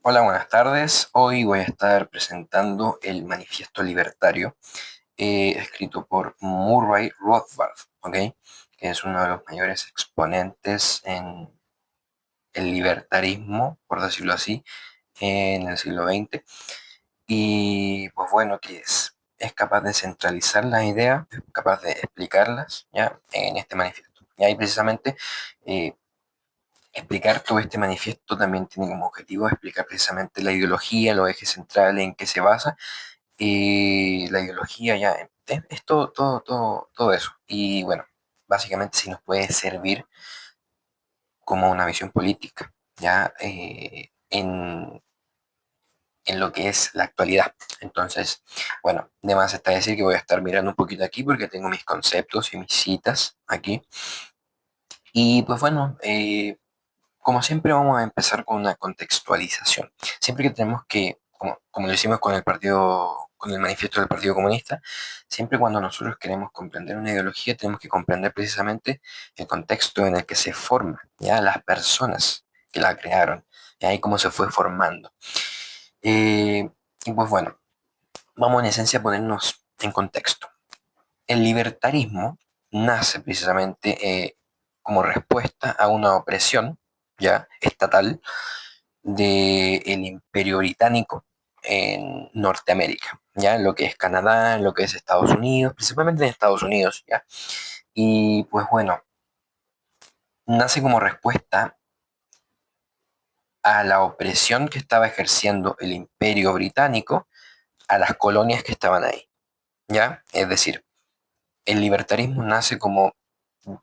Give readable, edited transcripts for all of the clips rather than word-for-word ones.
Hola, buenas tardes. Hoy voy a estar presentando el Manifiesto Libertario, escrito por Murray Rothbard, ¿ok? Que es uno de los mayores exponentes en el libertarismo, por decirlo así, en el siglo XX. Y pues bueno, que es capaz de centralizar las ideas, es capaz de explicarlas, ¿ya? En este manifiesto. Y ahí precisamente explicar todo este manifiesto también tiene como objetivo explicar precisamente la ideología, los ejes centrales en que se basa. La ideología ya es todo eso. Y bueno, básicamente sí nos puede servir como una visión política, ya en lo que es la actualidad. Entonces, bueno, de más está decir que voy a estar mirando un poquito aquí porque tengo mis conceptos y mis citas aquí. Y pues bueno, como siempre vamos a empezar con una contextualización. Siempre que tenemos que, como lo hicimos con el partido, con el manifiesto del Partido Comunista, siempre cuando nosotros queremos comprender una ideología, tenemos que comprender precisamente el contexto en el que se forma, ya las personas que la crearon, ¿ya? Y cómo se fue formando. Eh, y pues bueno, vamos en esencia a ponernos en contexto. El libertarismo nace precisamente como respuesta a una opresión ya estatal del Imperio Británico en Norteamérica, ya en lo que es Canadá, en lo que es Estados Unidos, principalmente en Estados Unidos, ya. Y pues bueno, nace como respuesta a la opresión que estaba ejerciendo el Imperio Británico a las colonias que estaban ahí, ya. Es decir, el libertarismo nace como,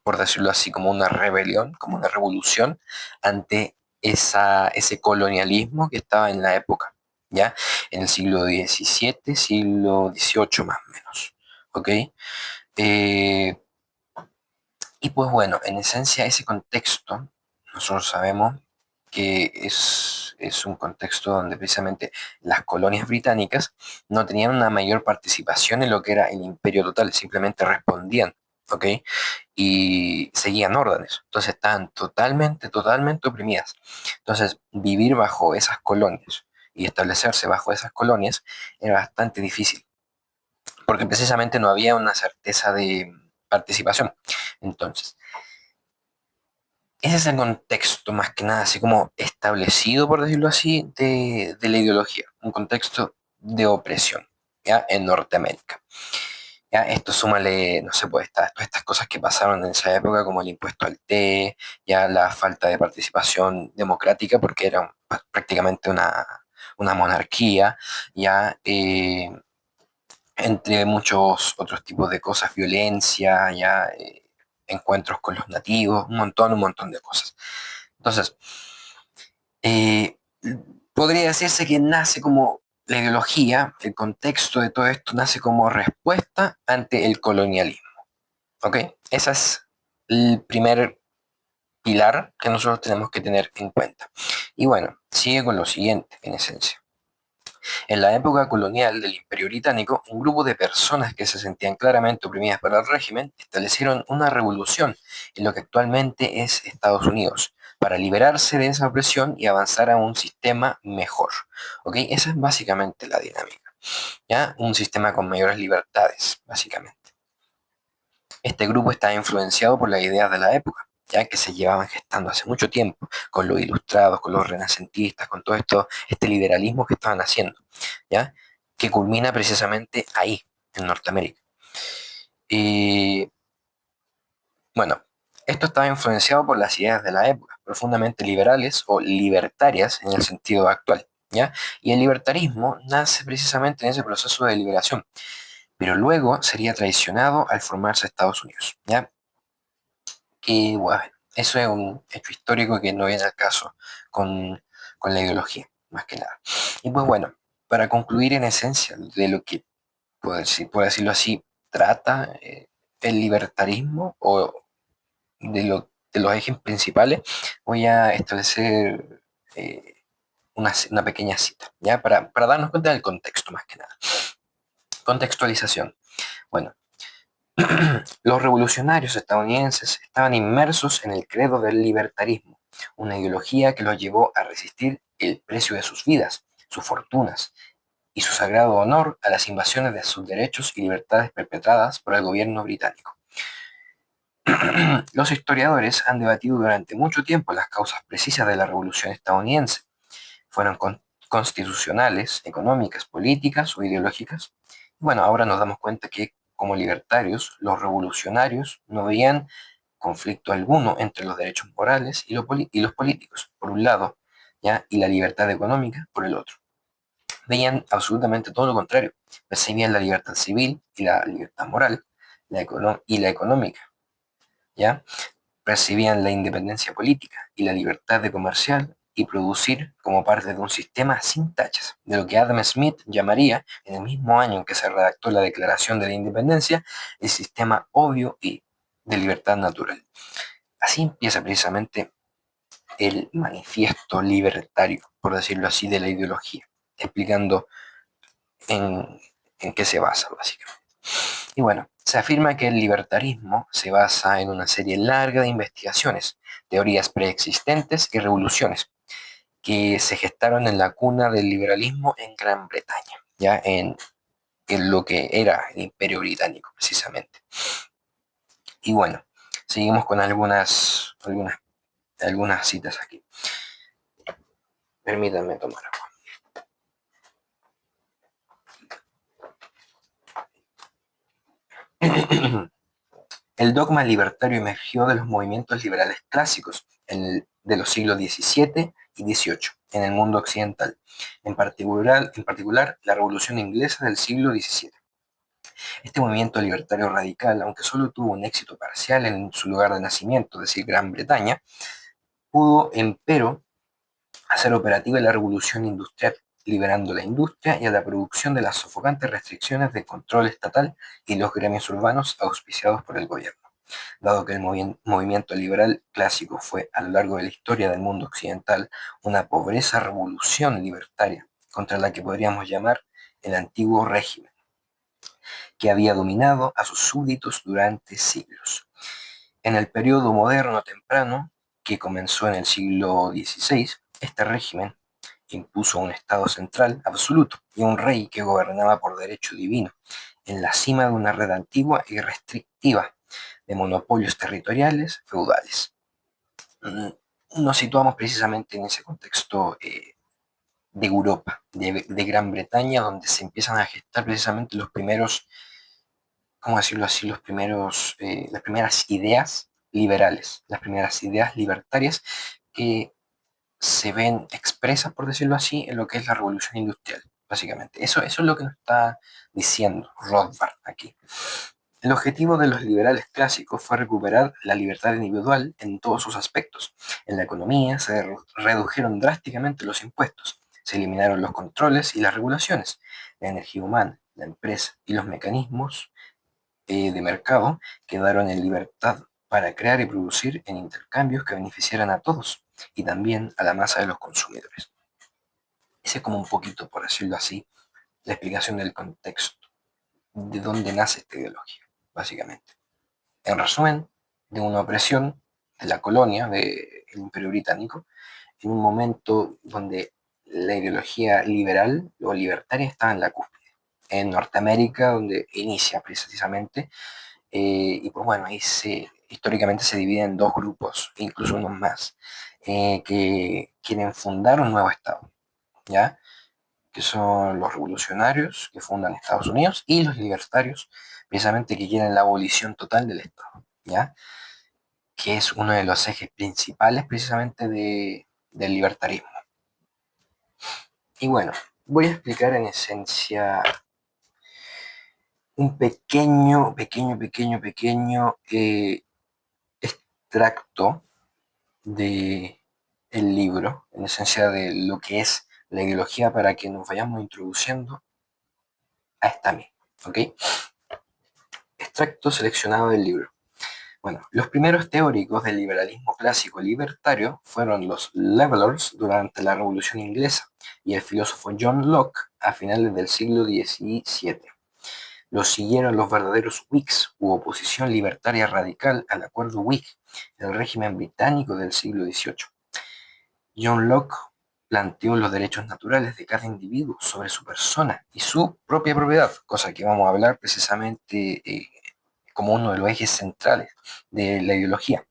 por decirlo así, como una rebelión, como una revolución ante ese colonialismo que estaba en la época, ¿ya? En el siglo XVII, siglo XVIII más o menos, ¿ok? Eh, y pues bueno, en esencia ese contexto, nosotros sabemos que es un contexto donde precisamente las colonias británicas no tenían una mayor participación en lo que era el imperio total, simplemente respondían, ¿ok? Y seguían órdenes, entonces estaban totalmente oprimidas. Entonces, vivir bajo esas colonias y establecerse bajo esas colonias era bastante difícil, porque precisamente no había una certeza de participación. Entonces, ese es el contexto más que nada, así como establecido, por decirlo así, de la ideología, un contexto de opresión, ¿ya? En Norteamérica. ¿Ya? Esto súmale, no sé, pues todas estas cosas que pasaron en esa época, como el impuesto al té, ya la falta de participación democrática, porque era prácticamente una monarquía, ya entre muchos otros tipos de cosas, violencia, ya encuentros con los nativos, un montón de cosas. Entonces, eh, podría decirse que nace como la ideología, el contexto de todo esto nace como respuesta ante el colonialismo. ¿Ok? Ese es el primer pilar que nosotros tenemos que tener en cuenta. Y bueno, sigue con lo siguiente, en esencia. En la época colonial del Imperio Británico, un grupo de personas que se sentían claramente oprimidas por el régimen establecieron una revolución en lo que actualmente es Estados Unidos, para liberarse de esa opresión y avanzar a un sistema mejor. ¿Ok? Esa es básicamente la dinámica. ¿Ya? Un sistema con mayores libertades, básicamente. Este grupo está influenciado por las ideas de la época, ya que se llevaban gestando hace mucho tiempo, con los ilustrados, con los renacentistas, con todo esto, este liberalismo que estaban haciendo, ¿ya? Que culmina precisamente ahí, en Norteamérica. Y bueno, esto estaba influenciado por las ideas de la época, profundamente liberales o libertarias en el sentido actual, ¿ya? Y el libertarismo nace precisamente en ese proceso de liberación, pero luego sería traicionado al formarse Estados Unidos, ¿ya? Y bueno, eso es un hecho histórico que no viene al caso con, con la ideología, más que nada. Y pues bueno, para concluir en esencia de lo que, por decirlo así, trata el libertarismo o de los ejes principales, voy a establecer una pequeña cita, ¿ya? Para darnos cuenta del contexto, más que nada. Contextualización. Bueno, los revolucionarios estadounidenses estaban inmersos en el credo del libertarismo, una ideología que los llevó a resistir el precio de sus vidas, sus fortunas y su sagrado honor a las invasiones de sus derechos y libertades perpetradas por el gobierno británico. Los historiadores han debatido durante mucho tiempo las causas precisas de la Revolución estadounidense. Fueron constitucionales, económicas, políticas o ideológicas. Bueno, ahora nos damos cuenta que como libertarios, los revolucionarios no veían conflicto alguno entre los derechos morales y los políticos, por un lado, ¿ya? Y la libertad económica, por el otro. Veían absolutamente todo lo contrario. Percibían la libertad civil y la libertad moral y la económica, ¿ya? Percibían la independencia política y la libertad de comerciar y producir como parte de un sistema sin tachas, de lo que Adam Smith llamaría, en el mismo año en que se redactó la Declaración de la Independencia, el sistema obvio y de libertad natural. Así empieza precisamente el manifiesto libertario, por decirlo así, de la ideología, explicando en, en qué se basa, básicamente. Y bueno, se afirma que el libertarismo se basa en una serie larga de investigaciones, teorías preexistentes y revoluciones que se gestaron en la cuna del liberalismo en Gran Bretaña, ya en lo que era el Imperio Británico, precisamente. Y bueno, seguimos con algunas citas aquí. Permítanme tomar agua. El dogma libertario emergió de los movimientos liberales clásicos de los siglos XVII y XVIII en el mundo occidental, en particular la Revolución Inglesa del siglo XVII. Este movimiento libertario radical, aunque solo tuvo un éxito parcial en su lugar de nacimiento, es decir, Gran Bretaña, pudo, empero, hacer operativa la revolución industrial, liberando la industria y a la producción de las sofocantes restricciones del control estatal y los gremios urbanos auspiciados por el gobierno. Dado que el movimiento liberal clásico fue, a lo largo de la historia del mundo occidental, una pobreza revolución libertaria contra la que podríamos llamar el antiguo régimen, que había dominado a sus súbditos durante siglos. En el periodo moderno temprano, que comenzó en el siglo XVI, este régimen impuso un Estado central absoluto y un rey que gobernaba por derecho divino, en la cima de una red antigua y restrictiva de monopolios territoriales feudales. Nos situamos precisamente en ese contexto de Europa, de Gran Bretaña, donde se empiezan a gestar precisamente los primeros, ¿cómo decirlo así?, las primeras ideas liberales, las primeras ideas libertarias que se ven expresas, por decirlo así, en lo que es la revolución industrial, básicamente. Eso es lo que nos está diciendo Rothbard aquí. El objetivo de los liberales clásicos fue recuperar la libertad individual en todos sus aspectos. En la economía se redujeron drásticamente los impuestos, se eliminaron los controles y las regulaciones. La energía humana, la empresa y los mecanismos de mercado quedaron en libertad para crear y producir en intercambios que beneficiaran a todos y también a la masa de los consumidores. Ese es como un poquito, por decirlo así, la explicación del contexto, de dónde nace esta ideología, básicamente. En resumen, de una opresión de la colonia del Imperio Británico en un momento donde la ideología liberal o libertaria estaba en la cúspide. En Norteamérica, donde inicia precisamente, y pues bueno, históricamente se divide en dos grupos, incluso unos más, que quieren fundar un nuevo Estado, ¿ya? Que son los revolucionarios que fundan Estados Unidos y los libertarios, precisamente que quieren la abolición total del Estado, ¿ya? Que es uno de los ejes principales precisamente del libertarismo. Y bueno, voy a explicar en esencia un pequeño extracto de el libro, en esencia de lo que es la ideología para que nos vayamos introduciendo a esta misma, ¿ok? Extracto seleccionado del libro. Bueno, los primeros teóricos del liberalismo clásico libertario fueron los Levelers durante la Revolución Inglesa y el filósofo John Locke a finales del siglo XVII. Los siguieron los verdaderos Whigs, u oposición libertaria radical al acuerdo Whig, del régimen británico del siglo XVIII. John Locke planteó los derechos naturales de cada individuo sobre su persona y su propia propiedad, cosa que vamos a hablar precisamente como uno de los ejes centrales de la ideología.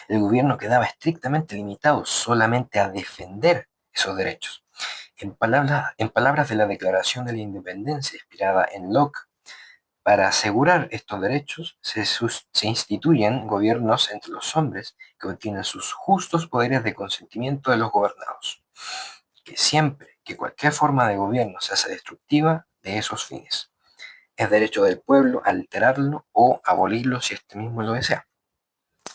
El gobierno quedaba estrictamente limitado solamente a defender esos derechos. En palabras de la Declaración de la Independencia, inspirada en Locke, para asegurar estos derechos se instituyen gobiernos entre los hombres que obtienen sus justos poderes de consentimiento de los gobernados, que siempre que cualquier forma de gobierno se hace destructiva de esos fines. Es derecho del pueblo alterarlo o abolirlo si este mismo lo desea.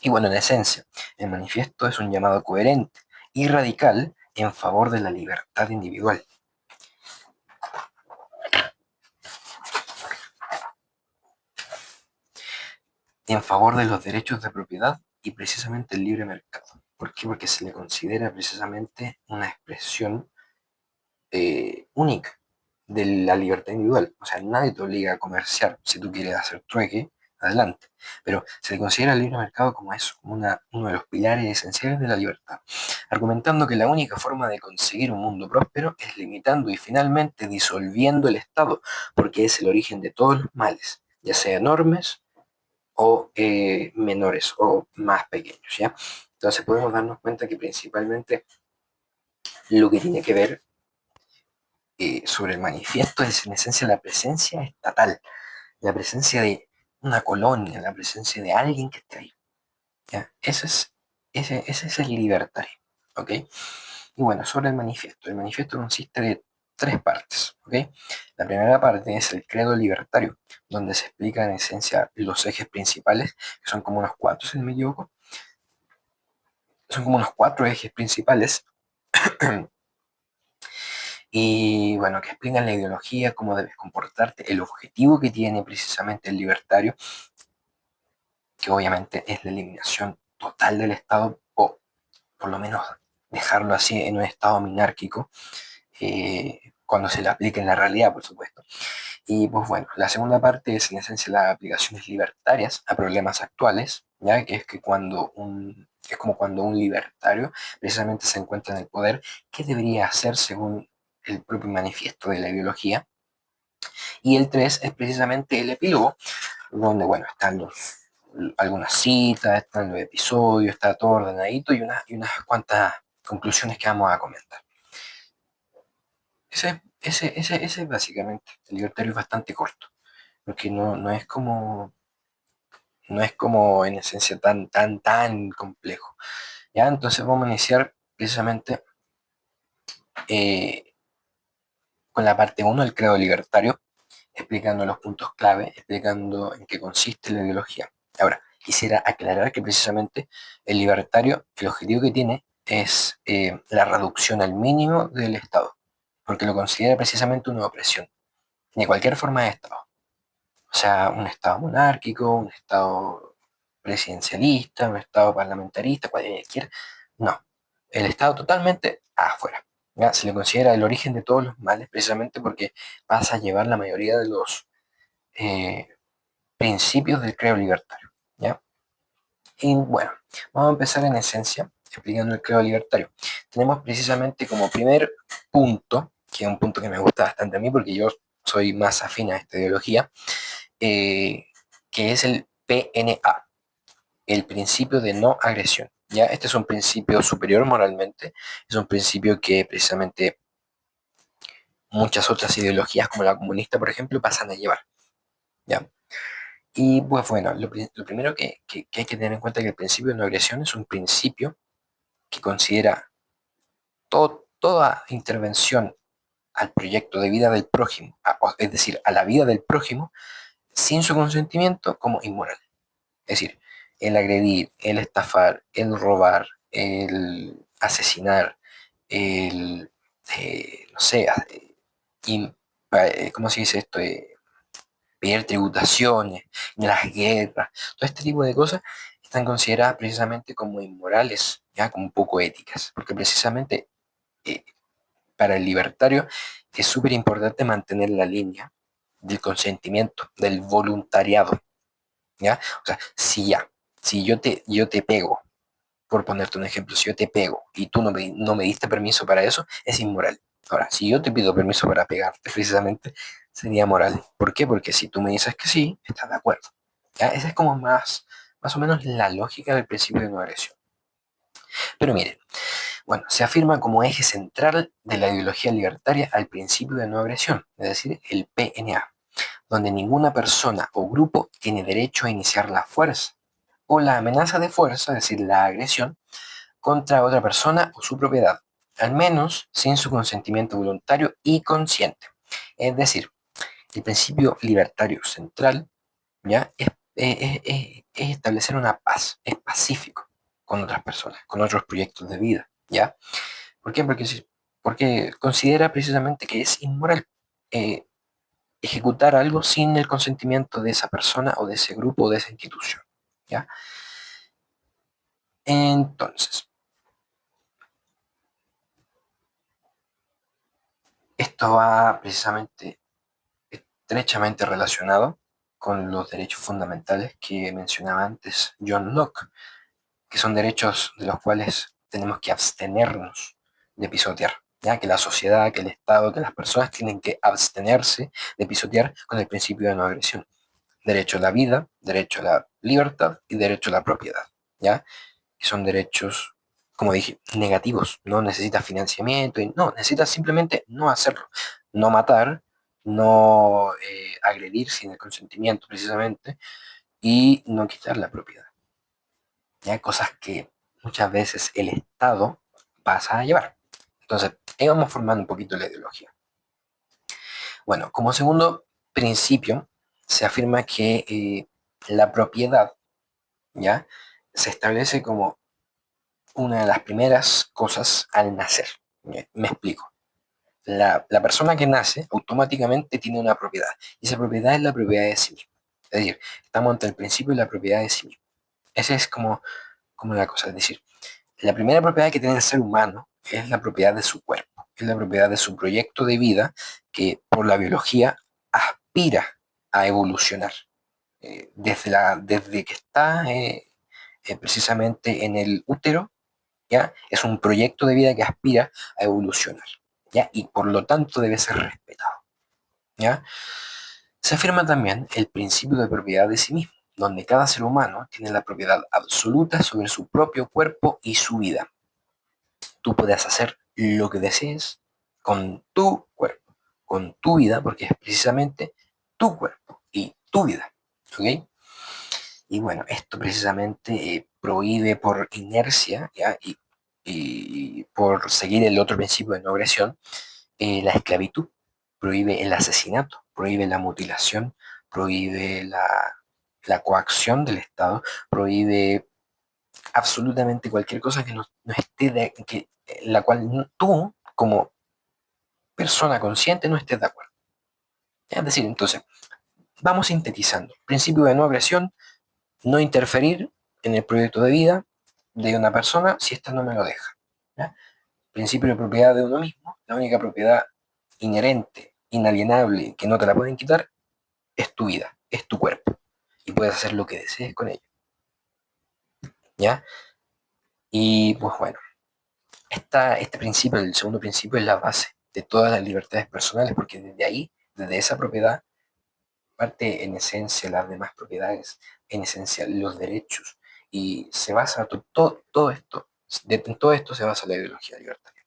Y bueno, en esencia, el manifiesto es un llamado coherente y radical en favor de la libertad individual. En favor de los derechos de propiedad y precisamente el libre mercado. ¿Por qué? Porque se le considera precisamente una expresión única de la libertad individual. O sea, nadie te obliga a comerciar. Si tú quieres hacer trueque, adelante. Pero se le considera el libre mercado como eso, como uno de los pilares esenciales de la libertad, argumentando que la única forma de conseguir un mundo próspero es limitando y finalmente disolviendo el Estado, porque es el origen de todos los males, ya sea enormes o menores o más pequeños, ¿ya? Entonces podemos darnos cuenta que principalmente lo que tiene que ver sobre el manifiesto es en esencia la presencia estatal, la presencia de una colonia, la presencia de alguien que esté ahí, ¿ya? Ese es el libertario, ¿ok? Y bueno, sobre el manifiesto consiste de tres partes, ¿ok? La primera parte es el credo libertario, donde se explica en esencia los ejes principales, que son como unos cuatro, si no me equivoco, son como unos cuatro ejes principales, y bueno, que explican la ideología, cómo debes comportarte, el objetivo que tiene precisamente el libertario, que obviamente es la eliminación total del Estado, o por lo menos dejarlo así en un estado minárquico, cuando se le aplique en la realidad, por supuesto. Y pues bueno, la segunda parte es en esencia las aplicaciones libertarias a problemas actuales, ya que es que es como cuando un libertario precisamente se encuentra en el poder, ¿qué debería hacer según el propio manifiesto de la ideología? Y el 3 es precisamente el epílogo, donde bueno, están algunas citas, están los episodios, está todo ordenadito y unas cuantas conclusiones que vamos a comentar. Ese es básicamente, el libertario es bastante corto, porque no es como en esencia tan complejo. ¿Ya? Entonces vamos a iniciar precisamente eh, con la parte uno del credo libertario, explicando los puntos clave, explicando en qué consiste la ideología. Ahora, quisiera aclarar que precisamente el libertario, el objetivo que tiene es la reducción al mínimo del Estado, porque lo considera precisamente una opresión, de cualquier forma de Estado. O sea, un Estado monárquico, un Estado presidencialista, un Estado parlamentarista, cualquier. No, el Estado totalmente afuera. ¿Ya? Se le considera el origen de todos los males precisamente porque pasa a llevar la mayoría de los eh, principios del credo libertario. ¿Ya? Y bueno, vamos a empezar en esencia explicando el credo libertario. Tenemos precisamente como primer punto, que es un punto que me gusta bastante a mí porque yo soy más afín a esta ideología, eh, que es el PNA, el principio de no agresión. ¿Ya? Este es un principio superior moralmente, es un principio que precisamente muchas otras ideologías como la comunista, por ejemplo, pasan a llevar. ¿Ya? Y pues bueno, lo primero que hay que tener en cuenta es que el principio de no agresión es un principio que considera toda intervención al proyecto de vida del prójimo, es decir, a la vida del prójimo, sin su consentimiento como inmoral. Es decir, el agredir, el estafar, el robar, el asesinar, el, no sé, in- ¿cómo se dice esto? Pedir tributaciones, las guerras, todo este tipo de cosas están consideradas precisamente como inmorales, ya como poco éticas, porque precisamente eh, para el libertario es súper importante mantener la línea del consentimiento, del voluntariado, ¿ya? O sea, si yo te pego por ponerte un ejemplo, si yo te pego y tú no me diste permiso para eso, es inmoral. Ahora, si yo te pido permiso para pegarte, precisamente, sería moral. ¿Por qué? Porque si tú me dices que sí, estás de acuerdo. ¿Ya? Esa es como más o menos la lógica del principio de no agresión. Pero miren, bueno, se afirma como eje central de la ideología libertaria al principio de no agresión, es decir, el PNA, donde ninguna persona o grupo tiene derecho a iniciar la fuerza o la amenaza de fuerza, es decir, la agresión, contra otra persona o su propiedad, al menos sin su consentimiento voluntario y consciente. Es decir, el principio libertario central, ¿ya? Es establecer una paz, es pacífico con otras personas, con otros proyectos de vida, ¿ya? ¿Por qué? Porque considera precisamente que es inmoral eh, ejecutar algo sin el consentimiento de esa persona o de ese grupo o de esa institución, ¿ya? Entonces, esto va precisamente estrechamente relacionado con los derechos fundamentales que mencionaba antes John Locke, que son derechos de los cuales tenemos que abstenernos de pisotear, ¿ya? Que la sociedad, que el Estado, que las personas tienen que abstenerse de pisotear con el principio de no agresión. Derecho a la vida, derecho a la libertad y derecho a la propiedad, ¿ya? Que son derechos, como dije, negativos. No necesitas financiamiento, no, necesitas simplemente no hacerlo. No matar, no agredir sin el consentimiento precisamente y no quitar la propiedad. Ya cosas que muchas veces el Estado pasa a llevar. Entonces, ahí vamos formando un poquito la ideología. Bueno, como segundo principio, se afirma que la propiedad, ¿ya? Se establece como una de las primeras cosas al nacer. Me explico. La persona que nace automáticamente tiene una propiedad, y esa propiedad es la propiedad de sí mismo. Es decir, estamos ante el principio de la propiedad de sí mismo. Esa es como la cosa. Es decir, la primera propiedad que tiene el ser humano es la propiedad de su cuerpo, es la propiedad de su proyecto de vida que por la biología aspira a evolucionar. Desde que está precisamente en el útero, ¿ya? Es un proyecto de vida que aspira a evolucionar, ¿ya? Y por lo tanto debe ser respetado, ¿ya? Se afirma también el principio de propiedad de sí mismo, donde cada ser humano tiene la propiedad absoluta sobre su propio cuerpo y su vida. Tú puedes hacer lo que desees con tu cuerpo, con tu vida, porque es precisamente tu cuerpo y tu vida, ¿ok? Y bueno, esto precisamente prohíbe por inercia, ¿ya? Y por seguir el otro principio de no agresión, la esclavitud, prohíbe el asesinato, prohíbe la mutilación, prohíbe la coacción del Estado, prohíbe absolutamente cualquier cosa que no esté la cual tú, como persona consciente, no estés de acuerdo. Es decir, entonces, vamos sintetizando. Principio de no agresión, no interferir en el proyecto de vida de una persona si ésta no me lo deja. ¿Ya? Principio de propiedad de uno mismo, la única propiedad inherente, inalienable, que no te la pueden quitar, es tu vida, es tu cuerpo. Y puedes hacer lo que desees con ello. ¿Ya? Y pues bueno, este principio, el segundo principio, es la base de todas las libertades personales, porque desde ahí, desde esa propiedad, parte en esencia las demás propiedades, en esencia los derechos, y se basa todo esto, en todo esto se basa la ideología libertaria.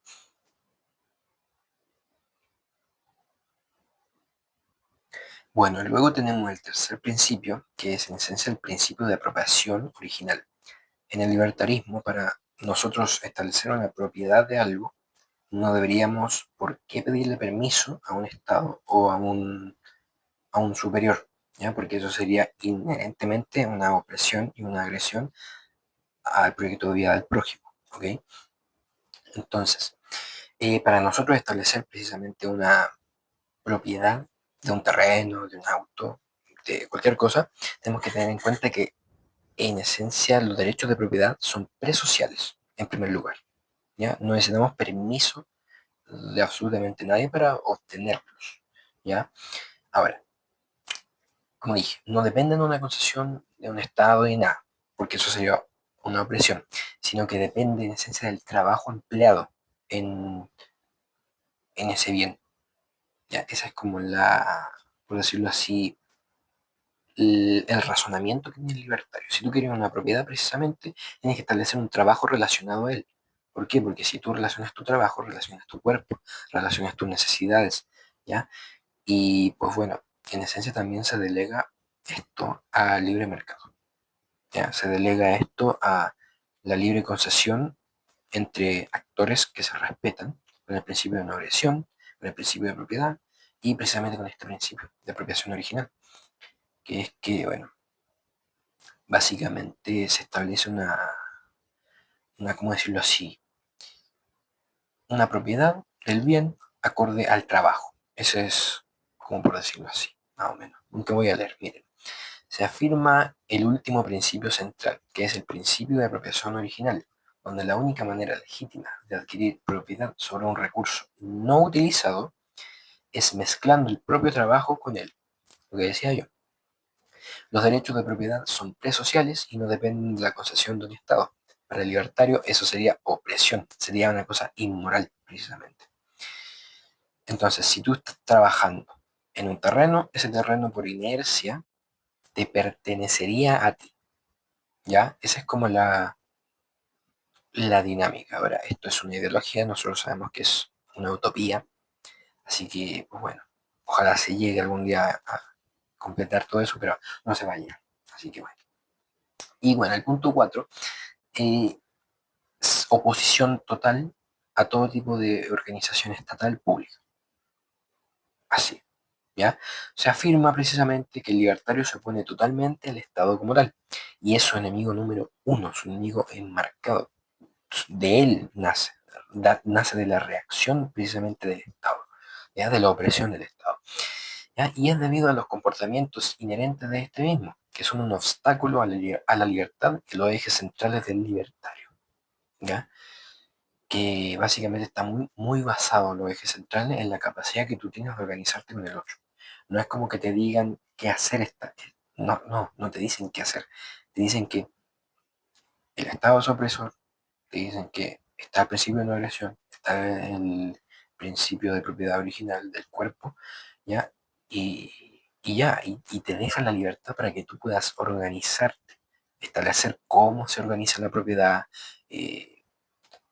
Bueno, luego tenemos el tercer principio, que es en esencia el principio de apropiación original. En el libertarismo, para nosotros establecer una propiedad de algo, no deberíamos por qué pedirle permiso a un Estado o a un superior, ¿ya? Porque eso sería inherentemente una opresión y una agresión al proyecto de vida del prójimo, ¿ok? Entonces, para nosotros establecer precisamente una propiedad de un terreno, de un auto, de cualquier cosa, tenemos que tener en cuenta que en esencia los derechos de propiedad son presociales, en primer lugar, ¿ya? No necesitamos permiso de absolutamente nadie para obtenerlos, ¿ya? Ahora, como dije, no dependen de una concesión de un Estado y nada, porque eso sería una opresión, sino que depende en esencia del trabajo empleado en, en ese bien. ¿Ya? Esa es como por decirlo así, el razonamiento que tiene el libertario. Si tú quieres una propiedad, precisamente, tienes que establecer un trabajo relacionado a él. ¿Por qué? Porque si tú relacionas tu trabajo, relacionas tu cuerpo, relacionas tus necesidades, ¿ya? Y pues bueno, en esencia también se delega esto al libre mercado, ¿ya? Se delega esto a la libre concesión entre actores que se respetan, con el principio de no agresión, con el principio de propiedad y precisamente con este principio de apropiación original, que es que, bueno, básicamente se establece ¿cómo decirlo así? Una propiedad del bien acorde al trabajo. Ese es, como por decirlo así, más o menos. Aunque voy a leer, miren. Se afirma el último principio central, que es el principio de apropiación original, donde la única manera legítima de adquirir propiedad sobre un recurso no utilizado es mezclando el propio trabajo con él. Lo que decía yo. Los derechos de propiedad son presociales y no dependen de la concesión de un Estado. Para el libertario eso sería opresión, sería una cosa inmoral, precisamente. Entonces, si tú estás trabajando en un terreno, ese terreno por inercia te pertenecería a ti, ¿ya? Esa es como la dinámica. Ahora, esto es una ideología, nosotros sabemos que es una utopía, así que, pues bueno, ojalá se llegue algún día a completar todo eso, pero no se va a llegar. Así que bueno. Y bueno, el punto 4, oposición total a todo tipo de organización estatal pública. Así, ¿ya? Se afirma precisamente que el libertario se opone totalmente al Estado como tal, y es su enemigo número uno, su enemigo enmarcado. De él nace, nace de la reacción precisamente del Estado, ¿ya? De la opresión del Estado. ¿Ya? Y es debido a los comportamientos inherentes de este mismo, que son un obstáculo a la libertad y los ejes centrales del libertario, ¿ya? Que básicamente está muy basado en los ejes centrales en la capacidad que tú tienes de organizarte con el otro. No es como que te digan qué hacer, no te dicen qué hacer. Te dicen que el Estado es opresor, te dicen que está el principio de no agresión, está el principio de propiedad original del cuerpo, ¿ya? Y te dejan la libertad para que tú puedas organizarte, establecer cómo se organiza la propiedad, eh,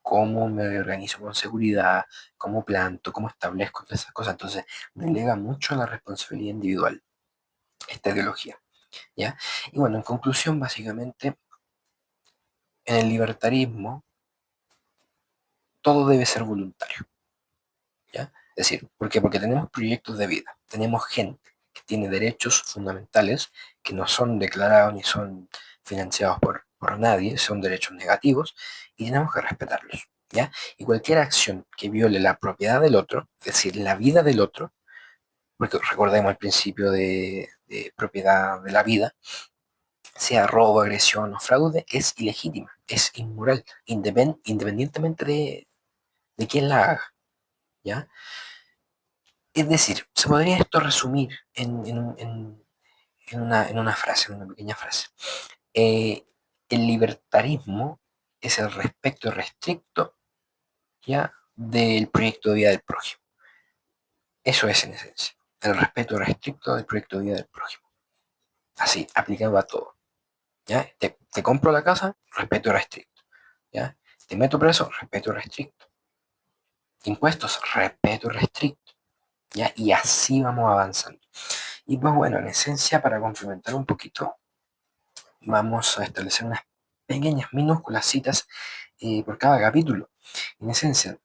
cómo me organizo con seguridad, cómo planto, cómo establezco todas esas cosas. Entonces, delega mucho la responsabilidad individual, esta ideología, ¿ya? Y bueno, en conclusión, básicamente, en el libertarismo, todo debe ser voluntario, ¿ya? Es decir, ¿por qué? Porque tenemos proyectos de vida, tenemos gente que tiene derechos fundamentales que no son declarados ni son financiados por nadie, son derechos negativos y tenemos que respetarlos, ¿ya? Y cualquier acción que viole la propiedad del otro, es decir, la vida del otro, porque recordemos el principio de propiedad de la vida, sea robo, agresión o fraude, es ilegítima, es inmoral, independientemente de quién la haga, ¿ya? Es decir, se podría esto resumir en una frase, en una pequeña frase. Eh, el libertarismo es el respeto restricto, ¿ya? Del proyecto de vida del prójimo. Eso es en esencia, el respeto restricto del proyecto de vida del prójimo. Así, aplicado a todo, ¿ya? Te compro la casa, respeto restricto, ¿ya? Te meto preso, respeto restricto. Impuestos, respeto restricto, ¿ya? Y así vamos avanzando. Y pues bueno, en esencia, para complementar un poquito, vamos a establecer unas pequeñas, minúsculas citas por cada capítulo. En esencia,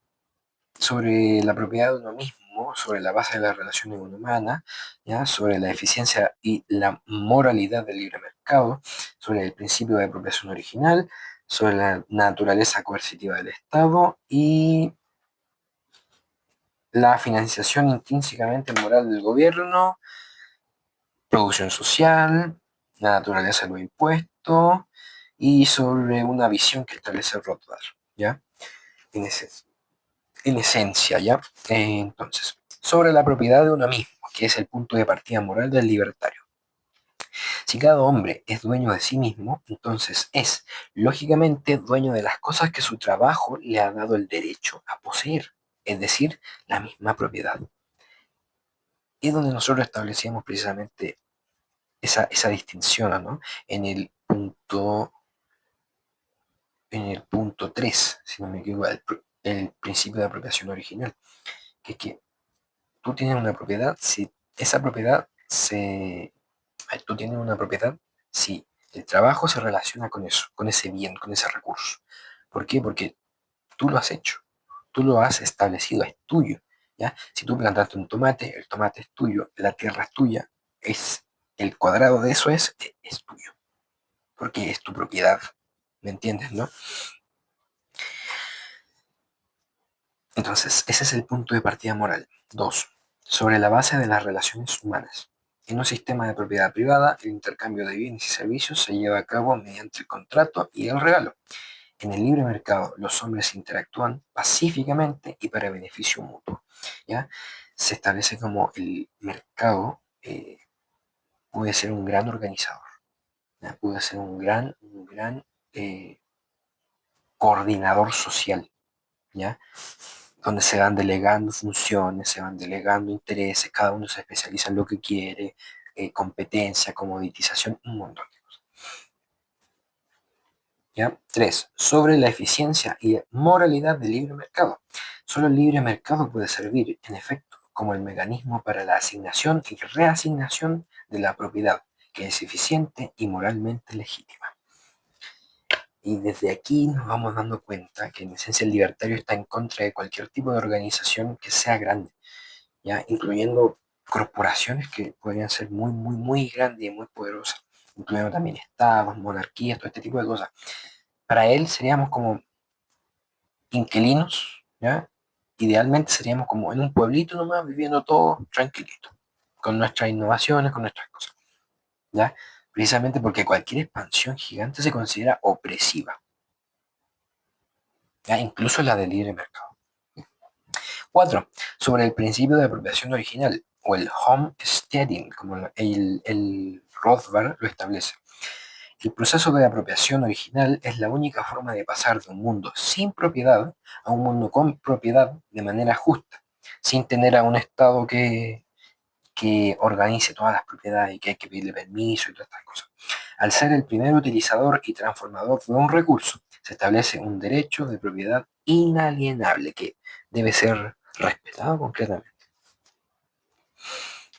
sobre la propiedad de uno mismo, sobre la base de las relaciones humanas, ¿ya? Sobre la eficiencia y la moralidad del libre mercado, sobre el principio de apropiación original, sobre la naturaleza coercitiva del Estado y la financiación intrínsecamente moral del gobierno, producción social, la naturaleza de los impuestos y sobre una visión que establece Rothbard, ¿ya? En, ese, en esencia, ¿ya? Entonces, sobre la propiedad de uno mismo, que es el punto de partida moral del libertario. Si cada hombre es dueño de sí mismo, entonces es, lógicamente, dueño de las cosas que su trabajo le ha dado el derecho a poseer, es decir, la misma propiedad. Y es donde nosotros establecíamos precisamente esa distinción, ¿no? En el punto, en el punto 3, si no me equivoco, el principio de apropiación original, que es que tú tienes una propiedad, si esa propiedad se... Tú tienes una propiedad si el trabajo se relaciona con eso, con ese bien, con ese recurso. ¿Por qué? Porque tú lo has hecho, tú lo has establecido, es tuyo, ¿ya? Si tú plantaste un tomate, el tomate es tuyo, la tierra es tuya, es el cuadrado de eso es tuyo, porque es tu propiedad, ¿me entiendes, no? Entonces, ese es el punto de partida moral. 2. Sobre la base de las relaciones humanas. En un sistema de propiedad privada, el intercambio de bienes y servicios se lleva a cabo mediante el contrato y el regalo. En el libre mercado, los hombres interactúan pacíficamente y para beneficio mutuo. ¿Ya? Se establece como el mercado puede ser un gran organizador, ¿ya? Puede ser un gran eh, coordinador social, ¿ya? Donde se van delegando funciones, se van delegando intereses, cada uno se especializa en lo que quiere, competencia, comoditización, un montón de cosas. ¿Ya? 3. Sobre la eficiencia y moralidad del libre mercado. Solo el libre mercado puede servir, en efecto, como el mecanismo para la asignación y reasignación de la propiedad, que es eficiente y moralmente legítima. Y desde aquí nos vamos dando cuenta que en esencia el libertario está en contra de cualquier tipo de organización que sea grande, ¿ya? Incluyendo corporaciones que podrían ser muy, muy, muy grandes y muy poderosas, incluyendo también estados, monarquías, todo este tipo de cosas. Para él seríamos como inquilinos, ¿ya? Idealmente seríamos como en un pueblito nomás, viviendo todos tranquilitos, con nuestras innovaciones, con nuestras cosas, ¿ya? Precisamente porque cualquier expansión gigante se considera opresiva, ¿ya? Incluso la del libre mercado. 4. Sobre el principio de apropiación original, o el homesteading, como el Rothbard lo establece. El proceso de apropiación original es la única forma de pasar de un mundo sin propiedad a un mundo con propiedad de manera justa, sin tener a un Estado que organice todas las propiedades y que hay que pedirle permiso y todas estas cosas. Al ser el primer utilizador y transformador de un recurso, se establece un derecho de propiedad inalienable que debe ser respetado concretamente.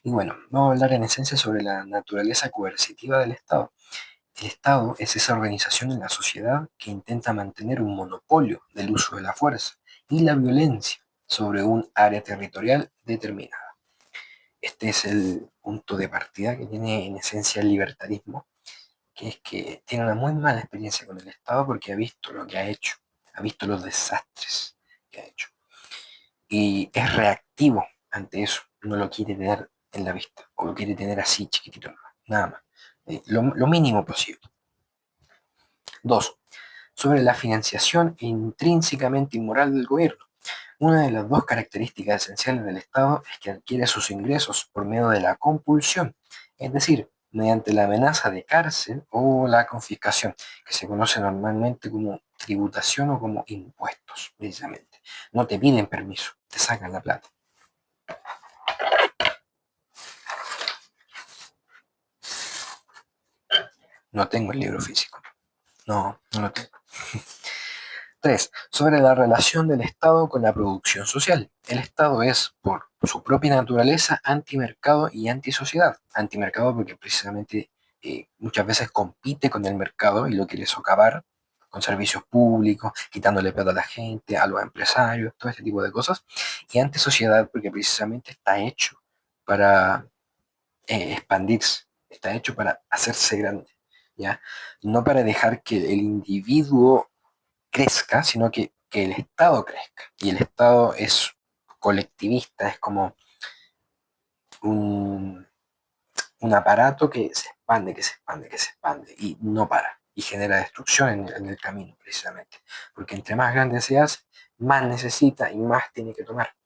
Y bueno, vamos a hablar en esencia sobre la naturaleza coercitiva del Estado. El Estado es esa organización en la sociedad que intenta mantener un monopolio del uso de la fuerza y la violencia sobre un área territorial determinada. Este es el punto de partida que tiene en esencia el libertarismo, que es que tiene una muy mala experiencia con el Estado porque ha visto lo que ha hecho, ha visto los desastres que ha hecho. Y es reactivo ante eso, no lo quiere tener en la vista, o lo quiere tener así, chiquitito, nada más. Lo mínimo posible. 2. Sobre la financiación intrínsecamente inmoral del gobierno. Una de las dos características esenciales del Estado es que adquiere sus ingresos por medio de la compulsión, es decir, mediante la amenaza de cárcel o la confiscación, que se conoce normalmente como tributación o como impuestos, precisamente. No te piden permiso, te sacan la plata. No tengo el libro físico. No, no lo tengo. 3. Sobre la relación del Estado con la producción social. El Estado es, por su propia naturaleza, antimercado y antisociedad. Antimercado porque precisamente muchas veces compite con el mercado y lo quiere socavar con servicios públicos, quitándole plata a la gente, a los empresarios, todo este tipo de cosas. Y antisociedad porque precisamente está hecho para expandirse, está hecho para hacerse grande, ¿ya? No para dejar que el individuo crezca, sino que el Estado crezca. Y el Estado es colectivista, es como un, un aparato que se expande, que se expande, que se expande y no para. Y genera destrucción en el camino, precisamente. Porque entre más grande se hace, más necesita y más tiene que tomar.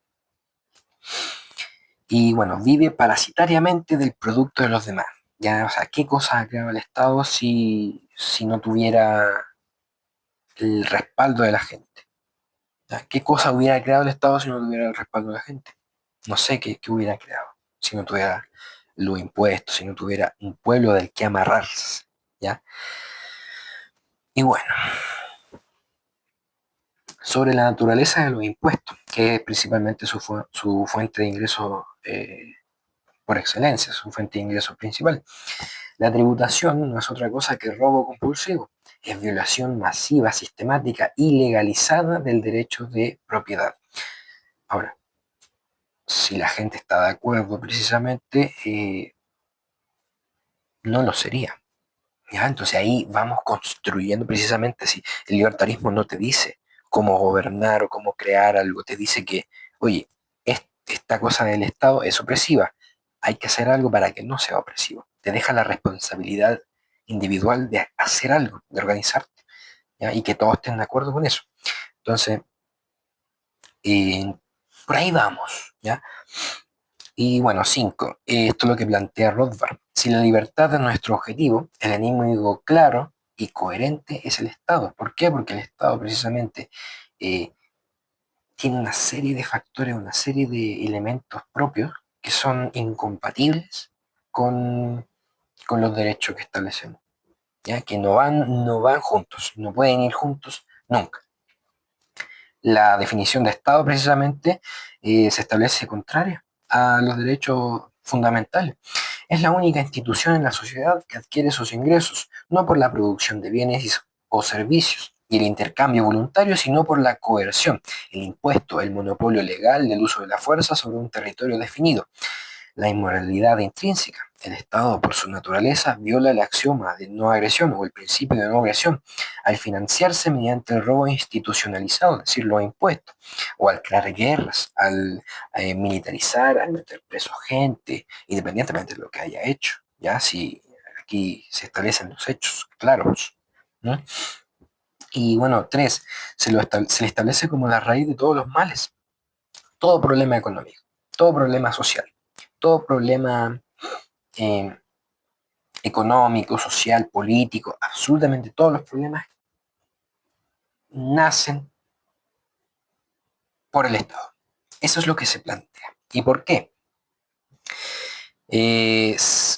Y bueno, vive parasitariamente del producto de los demás. Ya, o sea, ¿qué cosa ha creado el Estado si no tuviera el respaldo de la gente? ¿Ya? ¿Qué cosa hubiera creado el Estado si no tuviera el respaldo de la gente? No sé qué hubiera creado si no tuviera los impuestos, si no tuviera un pueblo del que amarrarse, ¿ya? Y bueno, sobre la naturaleza de los impuestos, que es principalmente su fuente de ingresos por excelencia, su fuente de ingresos principal. La tributación no es otra cosa que robo compulsivo, es violación masiva, sistemática y legalizada del derecho de propiedad. Ahora, si la gente está de acuerdo precisamente, no lo sería. ¿Ya? Entonces ahí vamos construyendo precisamente, si el libertarismo no te dice cómo gobernar o cómo crear algo, te dice que, oye, esta cosa del Estado es opresiva, hay que hacer algo para que no sea opresivo. Te deja la responsabilidad individual de hacer algo, de organizarte, ¿ya? Y que todos estén de acuerdo con eso. Entonces, eh, por ahí vamos, ¿ya? Y bueno, 5. Esto es lo que plantea Rothbard. Si la libertad es nuestro objetivo, el enemigo claro y coherente es el Estado. ¿Por qué? Porque el Estado precisamente eh, tiene una serie de factores, una serie de elementos propios que son incompatibles con, con los derechos que establecemos, ¿ya? Que no van juntos, no pueden ir juntos nunca. La definición de Estado precisamente se establece contraria a los derechos fundamentales. Es la única institución en la sociedad que adquiere sus ingresos, no por la producción de bienes o servicios y el intercambio voluntario, sino por la coerción, el impuesto, el monopolio legal del uso de la fuerza sobre un territorio definido. La inmoralidad intrínseca. El Estado, por su naturaleza, viola el axioma de no agresión o el principio de no agresión al financiarse mediante el robo institucionalizado, es decir, los impuestos, o al crear guerras, al militarizar, al meter preso gente, independientemente de lo que haya hecho. Ya si aquí se establecen los hechos claros, ¿no? Y bueno, 3, se le establece como la raíz de todos los males, todo problema económico, todo problema social, todo problema eh, económico, social, político, absolutamente todos los problemas nacen por el Estado. Eso es lo que se plantea. ¿Y por qué?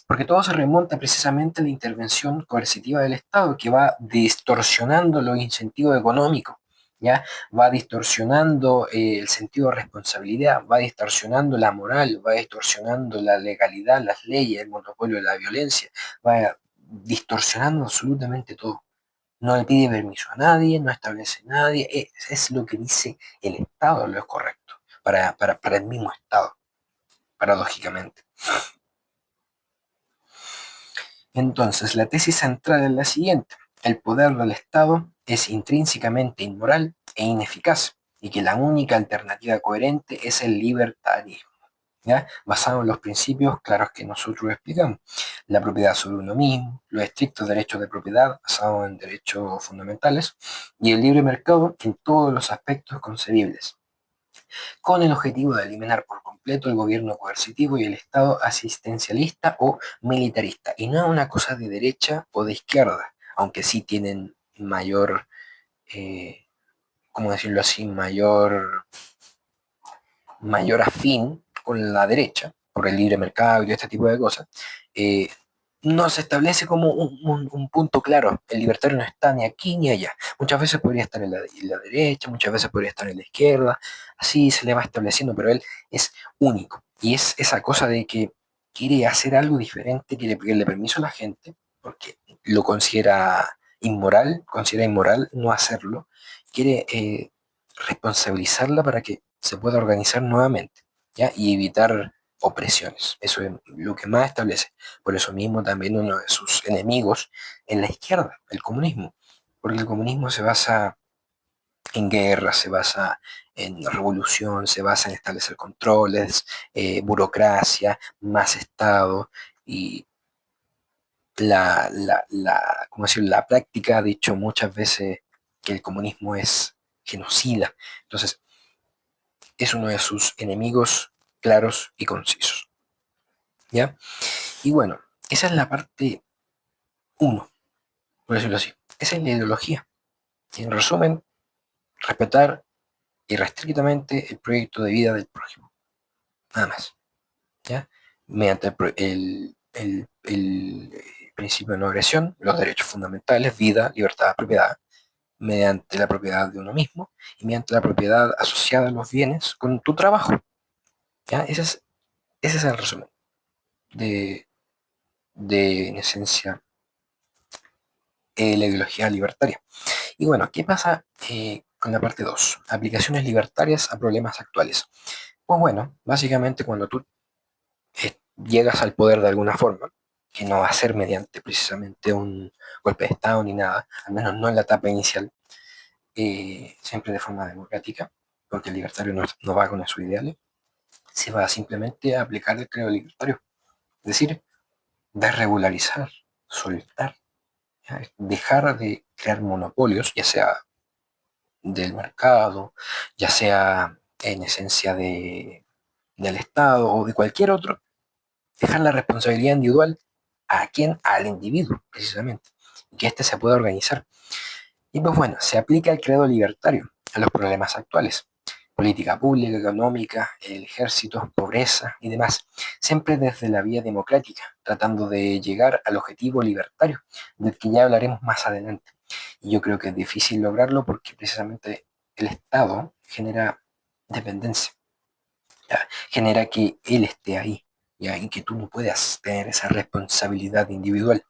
Porque todo se remonta precisamente a la intervención coercitiva del Estado, que va distorsionando los incentivos económicos, ¿ya? Va distorsionando el sentido de responsabilidad, va distorsionando la moral, va distorsionando la legalidad, las leyes, el monopolio de la violencia, va distorsionando absolutamente todo. No le pide permiso a nadie, no establece a nadie, es lo que dice el Estado, lo es correcto, para el mismo Estado, paradójicamente. Entonces, la tesis central es la siguiente: el poder del Estado es intrínsecamente inmoral e ineficaz, y que la única alternativa coherente es el libertarismo, ¿ya? Basado en los principios claros que nosotros explicamos: la propiedad sobre uno mismo, los estrictos derechos de propiedad basados en derechos fundamentales, y el libre mercado en todos los aspectos concebibles, con el objetivo de eliminar por completo el gobierno coercitivo y el Estado asistencialista o militarista. Y no es una cosa de derecha o de izquierda, aunque sí tienen mayor, eh, ¿cómo decirlo así?, mayor afín con la derecha, por el libre mercado y todo este tipo de cosas. eh, no se establece como un punto claro. El libertario no está ni aquí ni allá. Muchas veces podría estar en la derecha, muchas veces podría estar en la izquierda. Así se le va estableciendo, pero él es único. Y es esa cosa de que quiere hacer algo diferente, quiere pedirle permiso a la gente, porque lo considera inmoral no hacerlo. Quiere responsabilizarla para que se pueda organizar nuevamente, ¿ya? Y evitar opresiones. Eso es lo que más establece. Por eso mismo también uno de sus enemigos en la izquierda, el comunismo, porque el comunismo se basa en guerra, se basa en revolución, se basa en establecer controles, burocracia, más Estado, y ¿cómo decirlo? La práctica ha dicho muchas veces que el comunismo es genocida. Entonces, es uno de sus enemigos claros y concisos, ¿ya? Y bueno, Esa es la parte uno, por decirlo así. Esa es la ideología. Y en resumen, respetar irrestrictamente el proyecto de vida del prójimo. Nada más. ¿Ya? Mediante el principio de no agresión, los derechos fundamentales, vida, libertad, propiedad, mediante la propiedad de uno mismo y mediante la propiedad asociada a los bienes con tu trabajo. ¿Ya? Ese es el resumen de, en esencia, la ideología libertaria. Y bueno, ¿qué pasa con la parte 2? Aplicaciones libertarias a problemas actuales. Pues bueno, básicamente cuando tú llegas al poder de alguna forma, que no va a ser mediante precisamente un golpe de Estado ni nada, al menos no en la etapa inicial, siempre de forma democrática, porque el libertario no va con sus ideales, se va simplemente a aplicar el credo libertario, es decir, desregularizar, soltar, ¿ya? Dejar de crear monopolios, ya sea del mercado, ya sea en esencia del Estado o de cualquier otro, dejar la responsabilidad individual a quién, al individuo, precisamente, y que éste se pueda organizar. Y pues bueno, se aplica el credo libertario a los problemas actuales, política pública, económica, el ejército, pobreza y demás, siempre desde la vía democrática, tratando de llegar al objetivo libertario, del que ya hablaremos más adelante. Y yo creo que es difícil lograrlo porque precisamente el Estado genera dependencia, ¿ya? Genera que él esté ahí, ¿ya? Y que tú no puedas tener esa responsabilidad individual.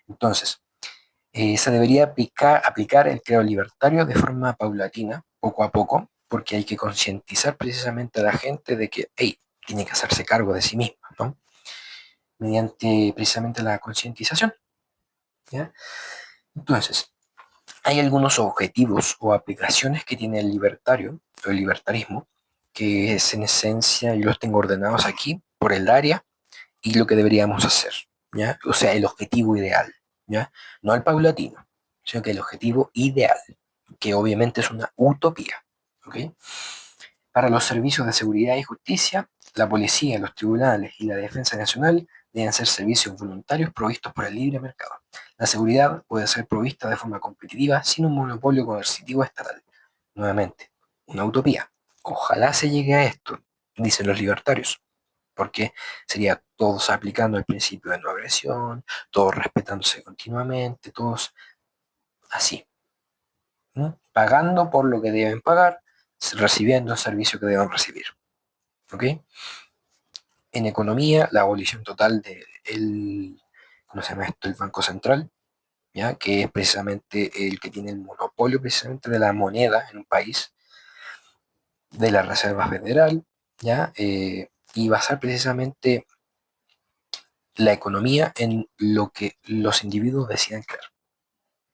Entonces, se debería aplicar el credo libertario de forma paulatina, poco a poco, porque hay que concientizar precisamente a la gente de que, hey, tiene que hacerse cargo de sí misma, ¿no? Mediante precisamente la concientización, ¿ya? Entonces, hay algunos objetivos o aplicaciones que tiene el libertario, o el libertarismo, que es en esencia, yo los tengo ordenados aquí por el área y lo que deberíamos hacer, ¿ya? O sea, el objetivo ideal, ¿ya? No el paulatino, sino que el objetivo ideal, que obviamente es una utopía, ¿ok? Para los servicios de seguridad y justicia, la policía, los tribunales y la defensa nacional deben ser servicios voluntarios provistos por el libre mercado. La seguridad puede ser provista de forma competitiva sin un monopolio coercitivo estatal. Nuevamente, una utopía. Ojalá se llegue a esto, dicen los libertarios, porque sería todos aplicando el principio de no agresión, todos respetándose continuamente, todos así, ¿no? Pagando por lo que deben pagar, recibiendo el servicio que deben recibir. ¿Ok? En economía, la abolición total del, ¿cómo se llama esto? El Banco Central, ¿ya? Que es precisamente el que tiene el monopolio precisamente de la moneda en un país, de la Reserva Federal, ¿ya? Y basar precisamente la economía en lo que los individuos decidan crear,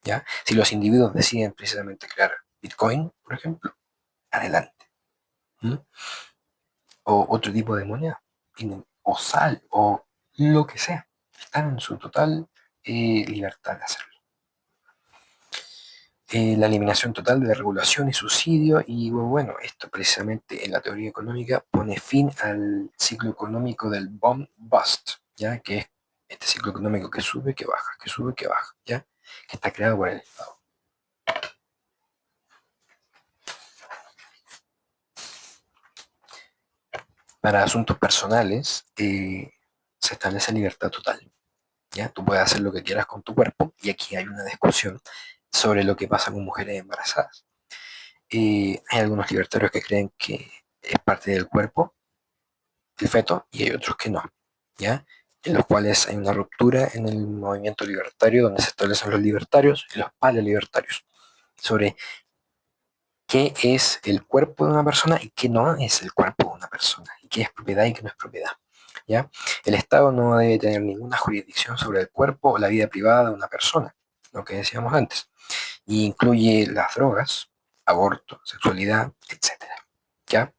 ¿ya? Si los individuos deciden precisamente crear Bitcoin, por ejemplo, adelante. ¿Mm? O otro tipo de moneda, o sal, o lo que sea. Están en su total libertad de hacerlo. La eliminación total de regulación y subsidio, y bueno, esto precisamente en la teoría económica pone fin al ciclo económico del boom bust, ¿ya? Que es este ciclo económico que sube, que baja, que sube, que baja, ¿ya? Que está creado por el Estado. Para asuntos personales, se establece libertad total, ¿ya? Tú puedes hacer lo que quieras con tu cuerpo, y aquí hay una discusión sobre lo que pasa con mujeres embarazadas. Hay algunos libertarios que creen que es parte del cuerpo, el feto, y hay otros que no, ¿ya? En los cuales hay una ruptura en el movimiento libertario, donde se establecen los libertarios y los paleolibertarios, sobre qué es el cuerpo de una persona y qué no es el cuerpo de una persona, y qué es propiedad y qué no es propiedad, ¿ya? El Estado no debe tener ninguna jurisdicción sobre el cuerpo o la vida privada de una persona, lo que decíamos antes, y incluye las drogas, aborto, sexualidad, etcétera, ¿ya?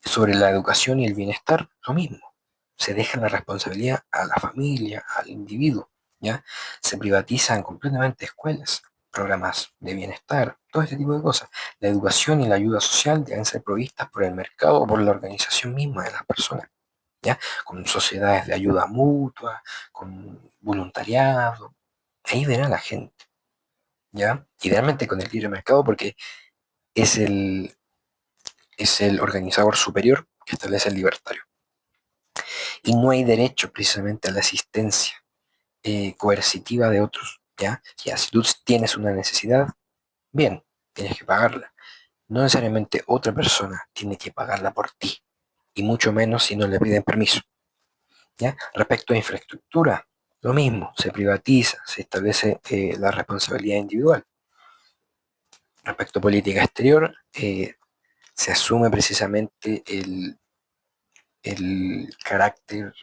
Sobre la educación y el bienestar, lo mismo. Se deja la responsabilidad a la familia, al individuo, ¿ya? Se privatizan completamente escuelas, programas de bienestar, todo este tipo de cosas. La educación y la ayuda social deben ser provistas por el mercado o por la organización misma de las personas, ¿ya? Con sociedades de ayuda mutua, con voluntariado, ahí verá la gente, ¿ya? Idealmente con el libre mercado porque es es el organizador superior que establece el libertario. Y no hay derecho precisamente a la asistencia coercitiva de otros, ¿ya? Ya, si tú tienes una necesidad, bien, tienes que pagarla. No necesariamente otra persona tiene que pagarla por ti, y mucho menos si no le piden permiso, ¿ya? Respecto a infraestructura, lo mismo, se privatiza, se establece la responsabilidad individual. Respecto a política exterior, se asume precisamente el carácter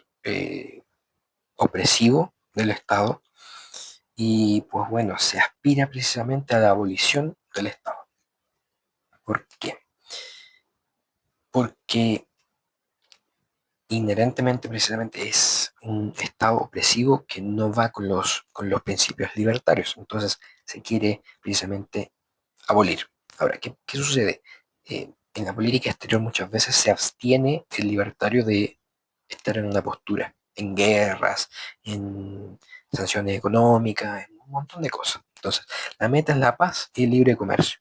opresivo del Estado y pues bueno, se aspira precisamente a la abolición del Estado. ¿Por qué? Porque inherentemente precisamente es un Estado opresivo que no va con los principios libertarios. Entonces se quiere precisamente abolir. Ahora, ¿qué sucede? En la política exterior muchas veces se abstiene el libertario de estar en una postura, en guerras, en sanciones económicas, en un montón de cosas. Entonces, la meta es la paz y el libre comercio,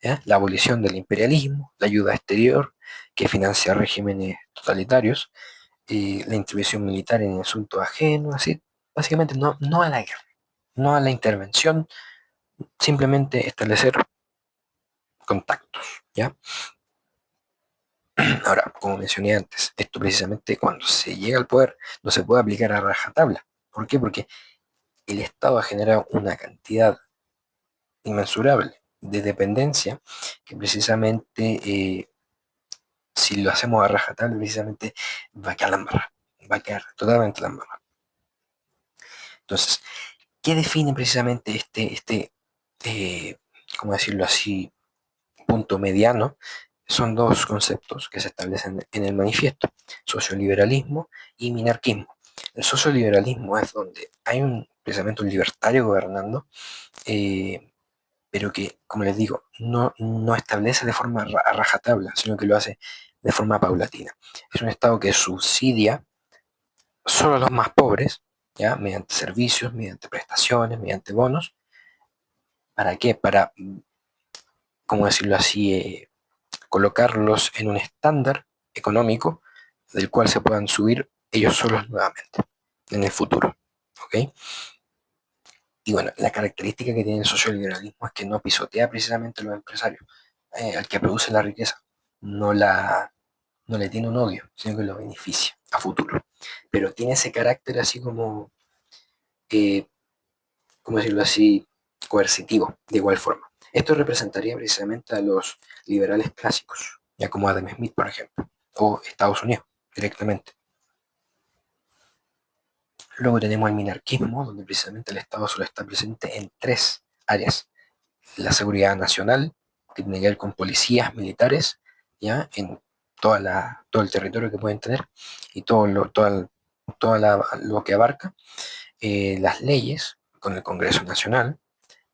¿ya? La abolición del imperialismo, la ayuda exterior que financia regímenes totalitarios, la intervención militar en asuntos ajenos, así, básicamente no a la guerra, no a la intervención, simplemente establecer contactos, ¿ya? Ahora, como mencioné antes, esto precisamente cuando se llega al poder no se puede aplicar a rajatabla. ¿Por qué? Porque el Estado ha generado una cantidad inmensurable de dependencia que precisamente si lo hacemos a rajatabla precisamente va a quedar la embarrada, va a quedar totalmente la embarrada. Entonces, ¿qué define precisamente eh, cómo decirlo así, punto mediano? Son dos conceptos que se establecen en el manifiesto, socioliberalismo y minarquismo. El socioliberalismo es donde hay precisamente un libertario gobernando, eh, pero que, como les digo, no establece de forma a rajatabla, sino que lo hace de forma paulatina. Es un Estado que subsidia solo a los más pobres, ¿ya? Mediante servicios, mediante prestaciones, mediante bonos. ¿Para qué? Para, ¿cómo decirlo así? Colocarlos en un estándar económico del cual se puedan subir ellos solos nuevamente en el futuro. ¿Ok? Y bueno, la característica que tiene el socioliberalismo es que no pisotea precisamente a los empresarios, al que produce la riqueza, no, no le tiene un odio, sino que lo beneficia a futuro. Pero tiene ese carácter así como, eh, ¿cómo decirlo así?, coercitivo, de igual forma. Esto representaría precisamente a los liberales clásicos, ya como Adam Smith, por ejemplo, o Estados Unidos, directamente. Luego tenemos el minarquismo, donde precisamente el Estado solo está presente en tres áreas: la seguridad nacional, que tiene que ver con policías militares, ya en todo el territorio que pueden tener y lo que abarca, las leyes con el Congreso Nacional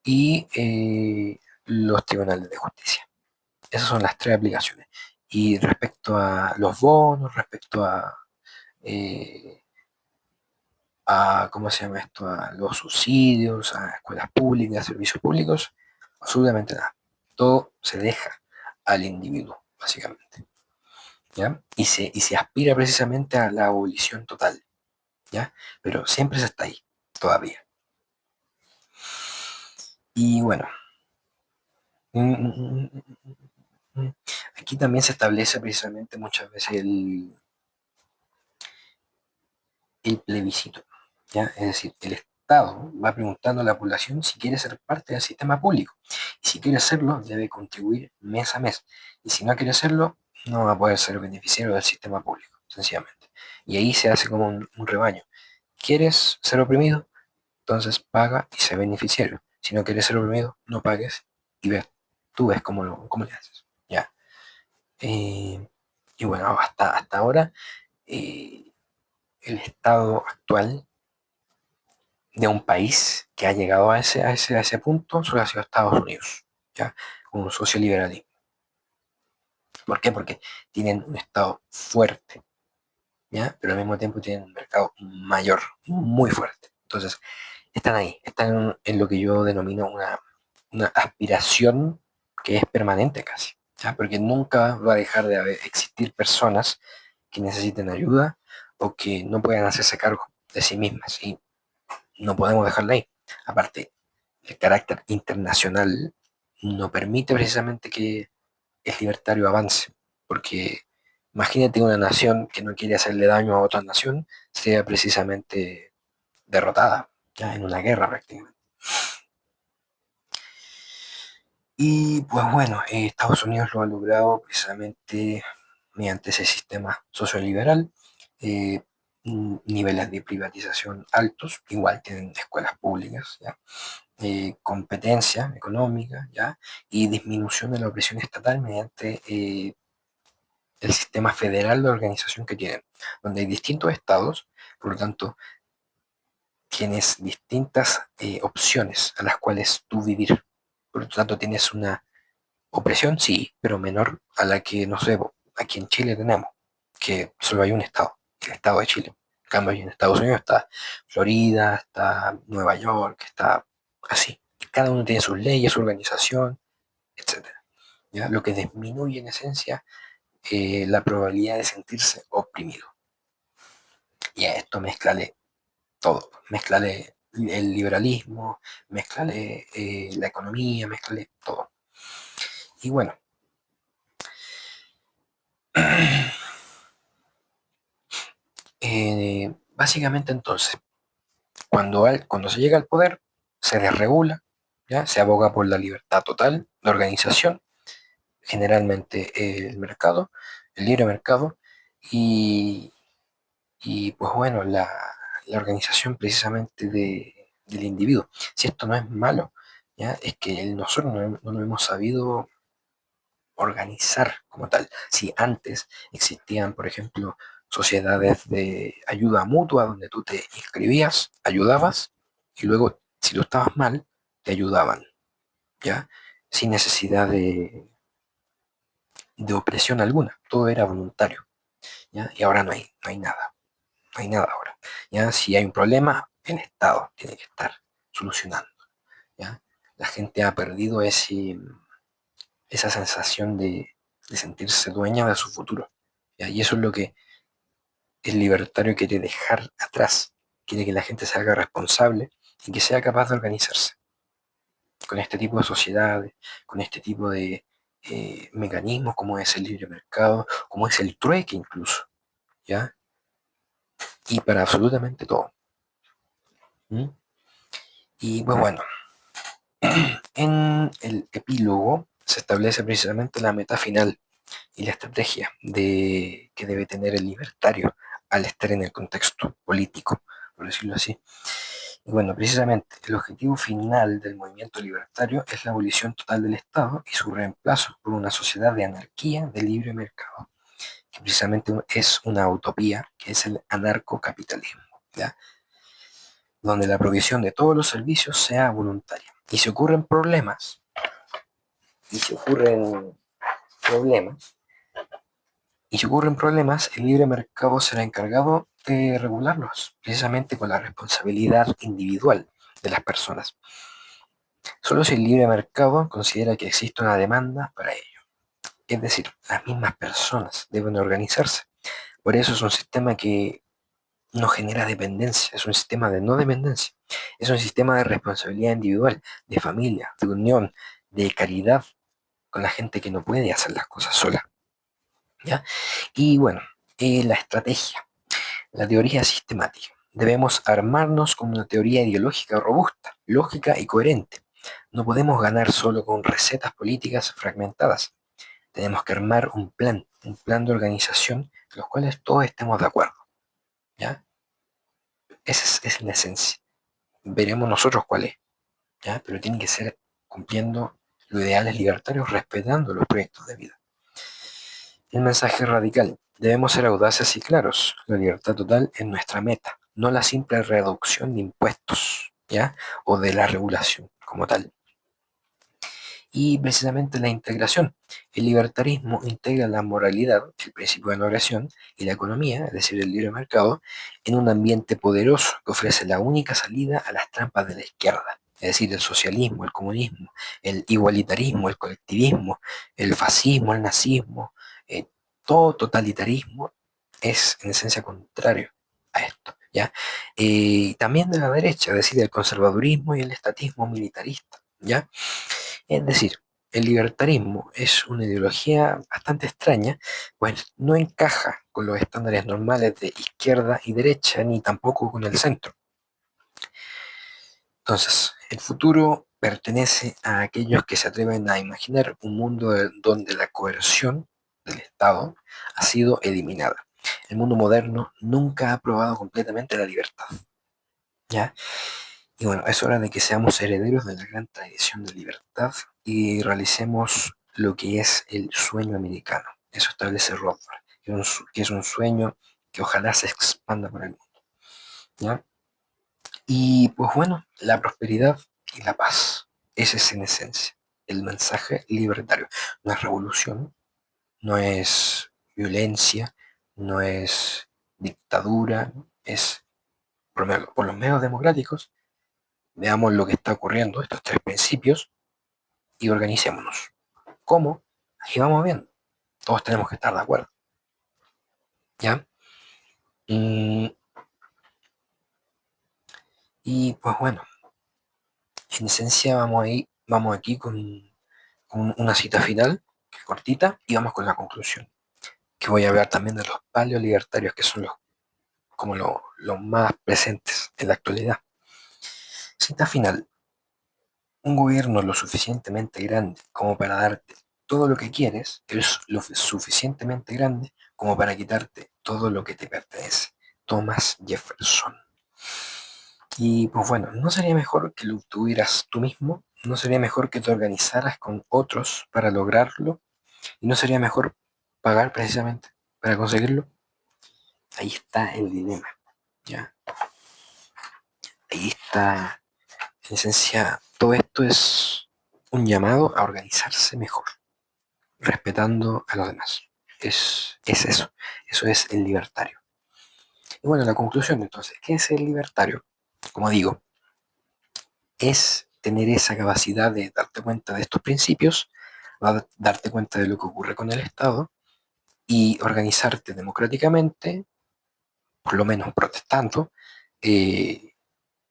y los tribunales de justicia. Esas son las tres aplicaciones. Y respecto a los bonos, respecto eh, ¿cómo se llama esto? A los subsidios, a escuelas públicas, servicios públicos, absolutamente nada. Todo se deja al individuo, básicamente, ¿ya? Y se aspira precisamente a la abolición total, ¿ya? Pero siempre se está ahí, todavía. Y bueno, mm, mm, aquí también se establece precisamente muchas veces el plebiscito, ¿ya? Es decir, el Estado va preguntando a la población si quiere ser parte del sistema público. Y si quiere hacerlo, debe contribuir mes a mes. Y si no quiere hacerlo, no va a poder ser beneficiario del sistema público, sencillamente. Y ahí se hace como un rebaño. ¿Quieres ser oprimido? Entonces paga y sé beneficiario. Si no quieres ser oprimido, no pagues y ves, tú ves cómo le haces. ¿Ya? Eh, y bueno, hasta ahora, eh, el estado actual de un país que ha llegado a ese punto solo ha sido Estados Unidos, ¿ya? Con un socioliberalismo. ¿Por qué? Porque tienen un Estado fuerte, ¿ya? Pero al mismo tiempo tienen un mercado mayor, muy fuerte. Entonces, están ahí, están en lo que yo denomino una aspiración que es permanente casi, ¿ya? Porque nunca va a dejar de existir personas que necesiten ayuda o que no puedan hacerse cargo de sí mismas, y no podemos dejarla ahí. Aparte, el carácter internacional no permite precisamente que el libertario avance, porque imagínate una nación que no quiere hacerle daño a otra nación, sea precisamente derrotada, ya en una guerra prácticamente. Y pues bueno, Estados Unidos lo ha logrado precisamente mediante ese sistema socioliberal, eh, niveles de privatización altos, igual tienen escuelas públicas, ¿ya? Competencia económica, ¿ya? Y disminución de la opresión estatal mediante el sistema federal de organización que tienen, donde hay distintos estados, por lo tanto, tienes distintas opciones a las cuales tú vivir. Por lo tanto, tienes una opresión, sí, pero menor a la que, no sé, aquí en Chile tenemos, que solo hay un estado, el estado de Chile. En cambio, en Estados Unidos está Florida, está Nueva York, está así. Cada uno tiene sus leyes, su organización, etcétera. ¿Ya? Lo que disminuye en esencia la probabilidad de sentirse oprimido. Y a esto mezclale todo, mezclale el liberalismo, mezclale la economía, mezclale todo. Y bueno, básicamente entonces, cuando se llega al poder, se desregula, ¿ya? Se aboga por la libertad total de organización, generalmente el mercado, el libre mercado, y, y pues bueno, la organización precisamente del individuo. Si esto no es malo, ¿ya? Es que nosotros no lo hemos sabido organizar como tal. Si antes existían, por ejemplo, sociedades de ayuda mutua donde tú te inscribías, ayudabas, y luego, si tú estabas mal, te ayudaban, ¿ya? Sin necesidad de opresión alguna, todo era voluntario, ¿ya? Y ahora no hay nada, no hay nada ahora, ¿ya? Si hay un problema, el Estado tiene que estar solucionando, ¿ya? La gente ha perdido esa sensación de sentirse dueña de su futuro, ¿ya? Y eso es lo que el libertario quiere dejar atrás, quiere que la gente se haga responsable y que sea capaz de organizarse con este tipo de sociedades, con este tipo de mecanismos como es el libre mercado, como es el trueque incluso, ¿ya? Y para absolutamente todo. ¿Mm? Y pues bueno, en el epílogo se establece precisamente la meta final y la estrategia que debe tener el libertario al estar en el contexto político, por decirlo así. Y bueno, precisamente el objetivo final del movimiento libertario es la abolición total del Estado y su reemplazo por una sociedad de anarquía de libre mercado, que precisamente es una utopía, que es el anarcocapitalismo, ¿ya? Donde la provisión de todos los servicios sea voluntaria. Y si ocurren problemas, y si ocurren problemas, y si ocurren problemas, el libre mercado será encargado de regularlos, precisamente con la responsabilidad individual de las personas. Solo si el libre mercado considera que existe una demanda para ello. Es decir, las mismas personas deben organizarse. Por eso es un sistema que no genera dependencia, es un sistema de no dependencia. Es un sistema de responsabilidad individual, de familia, de unión, de caridad con la gente que no puede hacer las cosas sola, ¿ya? Y bueno, la estrategia, la teoría sistemática. Debemos armarnos con una teoría ideológica robusta, lógica y coherente. No podemos ganar solo con recetas políticas fragmentadas. Tenemos que armar un plan de organización en los cuales todos estemos de acuerdo, ¿ya? Esa es la esencia. Veremos nosotros cuál es, ¿ya? Pero tiene que ser cumpliendo los ideales libertarios, respetando los proyectos de vida. El mensaje radical. Debemos ser audaces y claros. La libertad total es nuestra meta, no la simple reducción de impuestos, ¿ya? O de la regulación como tal. y precisamente la integración. El libertarismo integra la moralidad, el principio de no agresión, y la economía, es decir, el libre mercado, en un ambiente poderoso que ofrece la única salida a las trampas de la izquierda, es decir, el socialismo, el comunismo, el igualitarismo, el colectivismo, el fascismo, el nazismo, eh, todo totalitarismo es en esencia contrario a esto, ¿ya? También de la derecha, es decir, el conservadurismo y el estatismo militarista, ¿ya? Es decir, el libertarismo es una ideología bastante extraña, pues no encaja con los estándares normales de izquierda y derecha, ni tampoco con el centro. Entonces, el futuro pertenece a aquellos que se atreven a imaginar un mundo donde la coerción del Estado ha sido eliminada. El mundo moderno nunca ha probado completamente la libertad, ¿ya? Y bueno, es hora de que seamos herederos de la gran tradición de libertad y realicemos lo que es el sueño americano. Eso establece Rothbard, que es un sueño que ojalá se expanda por el mundo, ¿ya? Y pues bueno, la prosperidad y la paz. Ese es en esencia el mensaje libertario. No es revolución, no es violencia, no es dictadura, es por los medios democráticos. Veamos lo que está ocurriendo, estos tres principios, y organicémonos. ¿Cómo? Ahí vamos viendo. Todos tenemos que estar de acuerdo. ¿Ya? Y, y pues bueno, en esencia vamos aquí con una cita final, que es cortita, y vamos con la conclusión, que voy a hablar también de los paleolibertarios, que son los más presentes en la actualidad. Cita final: un gobierno lo suficientemente grande como para darte todo lo que quieres es lo suficientemente grande como para quitarte todo lo que te pertenece. Thomas Jefferson. Y pues bueno, ¿no sería mejor que lo obtuvieras tú mismo? ¿No sería mejor que te organizaras con otros para lograrlo? ¿Y no sería mejor pagar precisamente para conseguirlo? Ahí está el dilema, ¿ya? Ahí está, en esencia, todo esto es un llamado a organizarse mejor, respetando a los demás. Es eso es el libertario. Y bueno, la conclusión entonces, ¿qué es el libertario? Como digo, es tener esa capacidad de darte cuenta de estos principios, darte cuenta de lo que ocurre con el Estado y organizarte democráticamente, por lo menos protestando, eh,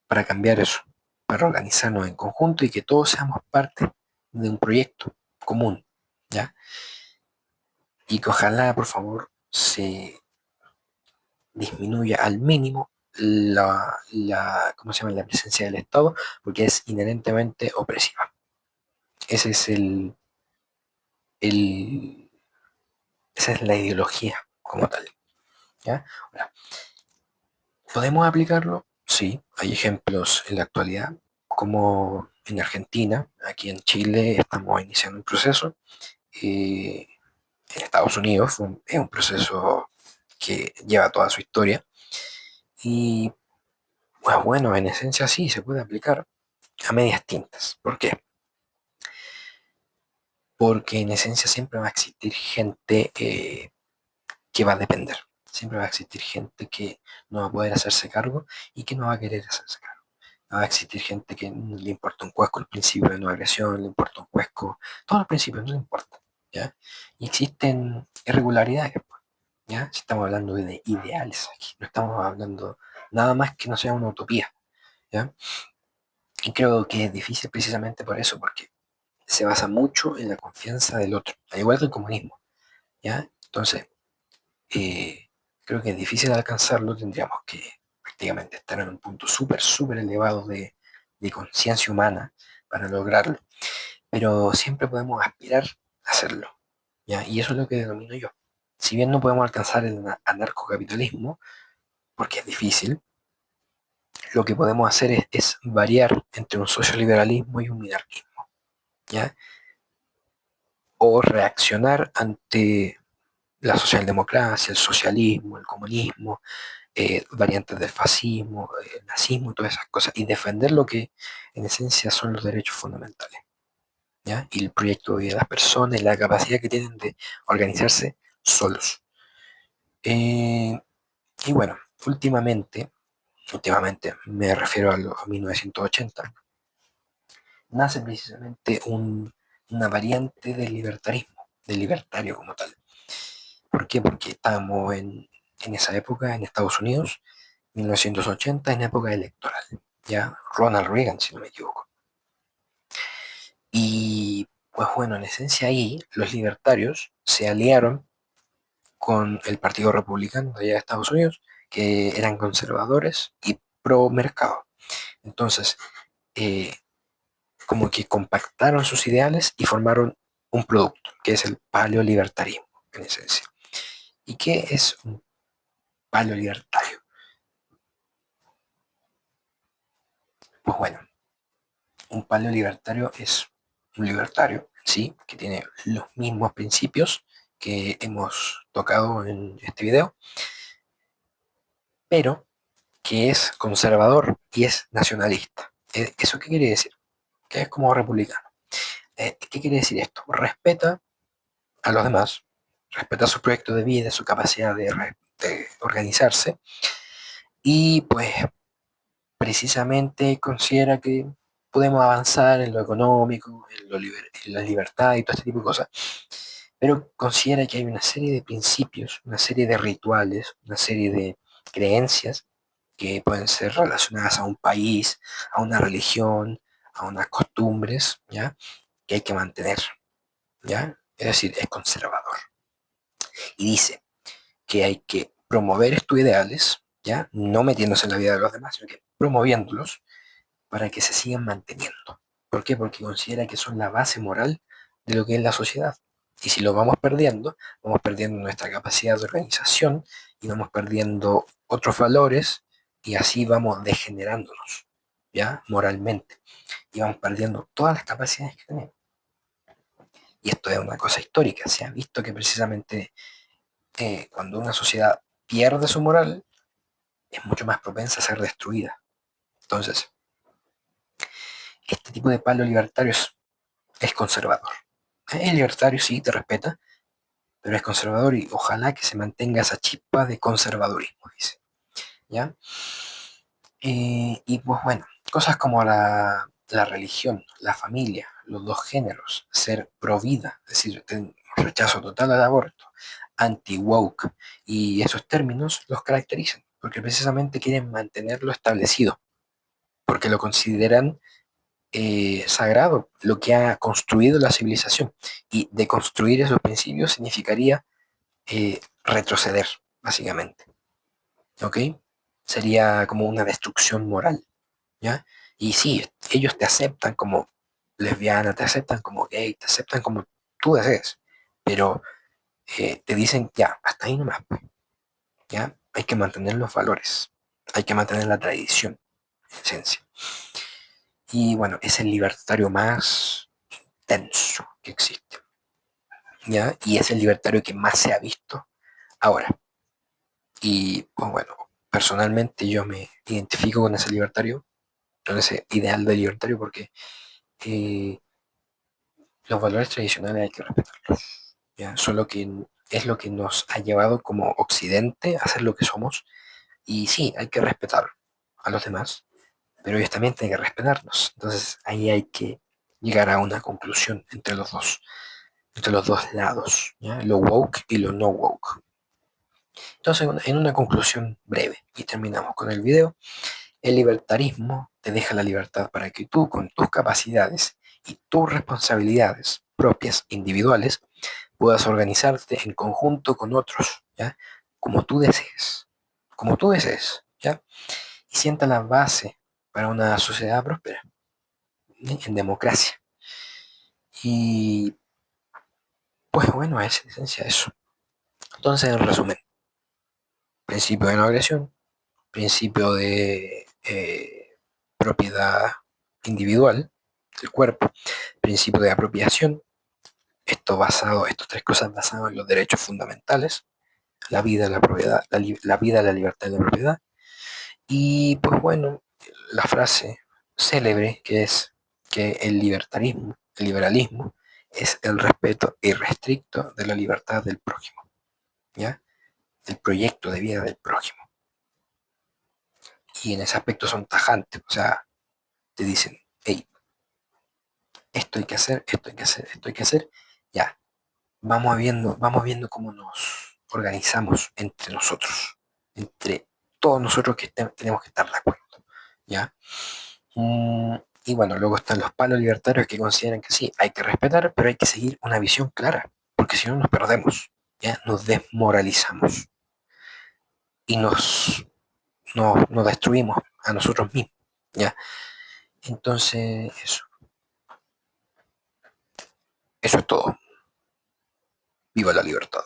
para cambiar eso, para organizarnos en conjunto y que todos seamos parte de un proyecto común, ¿ya? Y que ojalá, por favor, se disminuya al mínimo ¿cómo se llama? La presencia del Estado, porque es inherentemente opresiva. Ese es el, esa es la ideología como tal, ¿ya? Ahora, ¿podemos aplicarlo? Sí, hay ejemplos en la actualidad, como en Argentina, aquí en Chile estamos iniciando un proceso, en Estados Unidos es un proceso que lleva toda su historia, y pues bueno, en esencia sí, se puede aplicar a medias tintas. ¿Por qué? Porque en esencia siempre va a existir gente que va a depender. Siempre va a existir gente que no va a poder hacerse cargo y que no va a querer hacerse cargo. Va a existir gente que no le importa un cuesco el principio de no agresión, le importa un cuesco, todos los principios no le importa, ¿ya? Y existen irregularidades, pues, ¿ya? Si estamos hablando de ideales aquí, no estamos hablando nada más que no sea una utopía, ¿ya? Y creo que es difícil precisamente por eso, porque se basa mucho en la confianza del otro, al igual que el comunismo, ¿ya? Entonces, eh, creo que es difícil alcanzarlo, tendríamos que prácticamente estar en un punto súper, súper elevado de conciencia humana para lograrlo, pero siempre podemos aspirar a hacerlo, ¿ya? Y eso es lo que denomino yo. Si bien no podemos alcanzar el anarcocapitalismo, porque es difícil, lo que podemos hacer es variar entre un socioliberalismo y un minarquismo, ¿ya? O reaccionar ante la socialdemocracia, el socialismo, el comunismo, variantes del fascismo, el nazismo y todas esas cosas, y defender lo que en esencia son los derechos fundamentales, ¿ya? Y el proyecto de las personas y la capacidad que tienen de organizarse solos. Eh, y bueno, últimamente me refiero a 1980, nace precisamente una variante del libertarismo, del libertario como tal. ¿Por qué? Porque estábamos en esa época en Estados Unidos, 1980, en época electoral, ya Ronald Reagan, si no me equivoco. Y pues bueno, en esencia ahí los libertarios se aliaron con el Partido Republicano de allá de Estados Unidos, que eran conservadores y pro mercado. Entonces, eh, como que compactaron sus ideales y formaron un producto, que es el paleolibertarismo, en esencia. ¿Y qué es un paleolibertario? Pues bueno, un paleolibertario es un libertario, sí, que tiene los mismos principios que hemos tocado en este video, pero que es conservador y es nacionalista. ¿Eso qué quiere decir? Que es como republicano. ¿Qué quiere decir esto? Respeta a los demás, respeta su proyecto de vida, su capacidad de organizarse y pues precisamente considera que podemos avanzar en lo económico, en la libertad y todo este tipo de cosas, pero considera que hay una serie de principios, una serie de rituales, una serie de creencias que pueden ser relacionadas a un país, a una religión, a unas costumbres, ¿ya? Que hay que mantener, ¿ya? Es decir, es conservador. Y dice que hay que promover estos ideales, ¿ya? No metiéndose en la vida de los demás, sino que promoviéndolos para que se sigan manteniendo. ¿Por qué? Porque considera que son la base moral de lo que es la sociedad. Y si lo vamos perdiendo nuestra capacidad de organización y vamos perdiendo otros valores y así vamos degenerándonos, ¿ya? Moralmente. Y vamos perdiendo todas las capacidades que tenemos. Y esto es una cosa histórica. Se ha visto que precisamente cuando una sociedad pierde su moral, es mucho más propensa a ser destruida. Entonces, este tipo de palo libertario es conservador. Es libertario, sí, te respeta, pero es conservador y ojalá que se mantenga esa chispa de conservadurismo, dice. ¿Ya? Y pues bueno, cosas como la religión, la familia, los dos géneros, ser pro vida, es decir, rechazo total al aborto, anti-woke, y esos términos los caracterizan, porque precisamente quieren mantenerlo establecido, porque lo consideran sagrado, lo que ha construido la civilización. Y de construir esos principios significaría retroceder, básicamente. ¿Ok? Sería como una destrucción moral, ¿ya? Y sí, ellos te aceptan como lesbiana, te aceptan como gay, te aceptan como tú desees, pero te dicen, ya, hasta ahí nomás, pues, ¿ya? Hay que mantener los valores, hay que mantener la tradición, en esencia. Y bueno, es el libertario más tenso que existe, ¿ya? Y es el libertario que más se ha visto ahora. Y pues bueno, personalmente yo me identifico con ese libertario, con ese ideal de libertario, porque eh, los valores tradicionales hay que respetarlos, ¿ya? Solo que es lo que nos ha llevado como occidente a ser lo que somos. Y sí, hay que respetar a los demás, pero ellos también tienen que respetarnos. Entonces ahí hay que llegar a una conclusión entre los dos lados, ¿ya? Lo woke y lo no woke. Entonces, en una conclusión breve, y terminamos con el video, el libertarismo te deja la libertad para que tú, con tus capacidades y tus responsabilidades propias, individuales, puedas organizarte en conjunto con otros, ¿ya? Como tú desees, como tú desees, ¿ya? Y sienta la base para una sociedad próspera, ¿sí? En democracia. Y pues bueno, es en esencia eso. Entonces, en resumen, principio de no agresión, principio de propiedad individual del cuerpo, principio de apropiación, estos tres cosas basadas en los derechos fundamentales, la vida, la propiedad, la vida, la libertad y la propiedad. Y pues bueno, la frase célebre que es que el libertarismo El liberalismo es el respeto irrestricto de la libertad del prójimo, ¿ya? Del proyecto de vida del prójimo. Y en ese aspecto son tajantes, o sea, te dicen, hey, esto hay que hacer, esto hay que hacer, esto hay que hacer, ya, vamos viendo cómo nos organizamos entre nosotros, entre todos nosotros que tenemos que estar de acuerdo, ¿ya? Mm, y bueno, luego están los palos libertarios que consideran que sí, hay que respetar, pero hay que seguir una visión clara, porque si no nos perdemos, ¿ya? Nos desmoralizamos y nos destruimos a nosotros mismos, ¿ya? Entonces, eso es todo. Viva la libertad.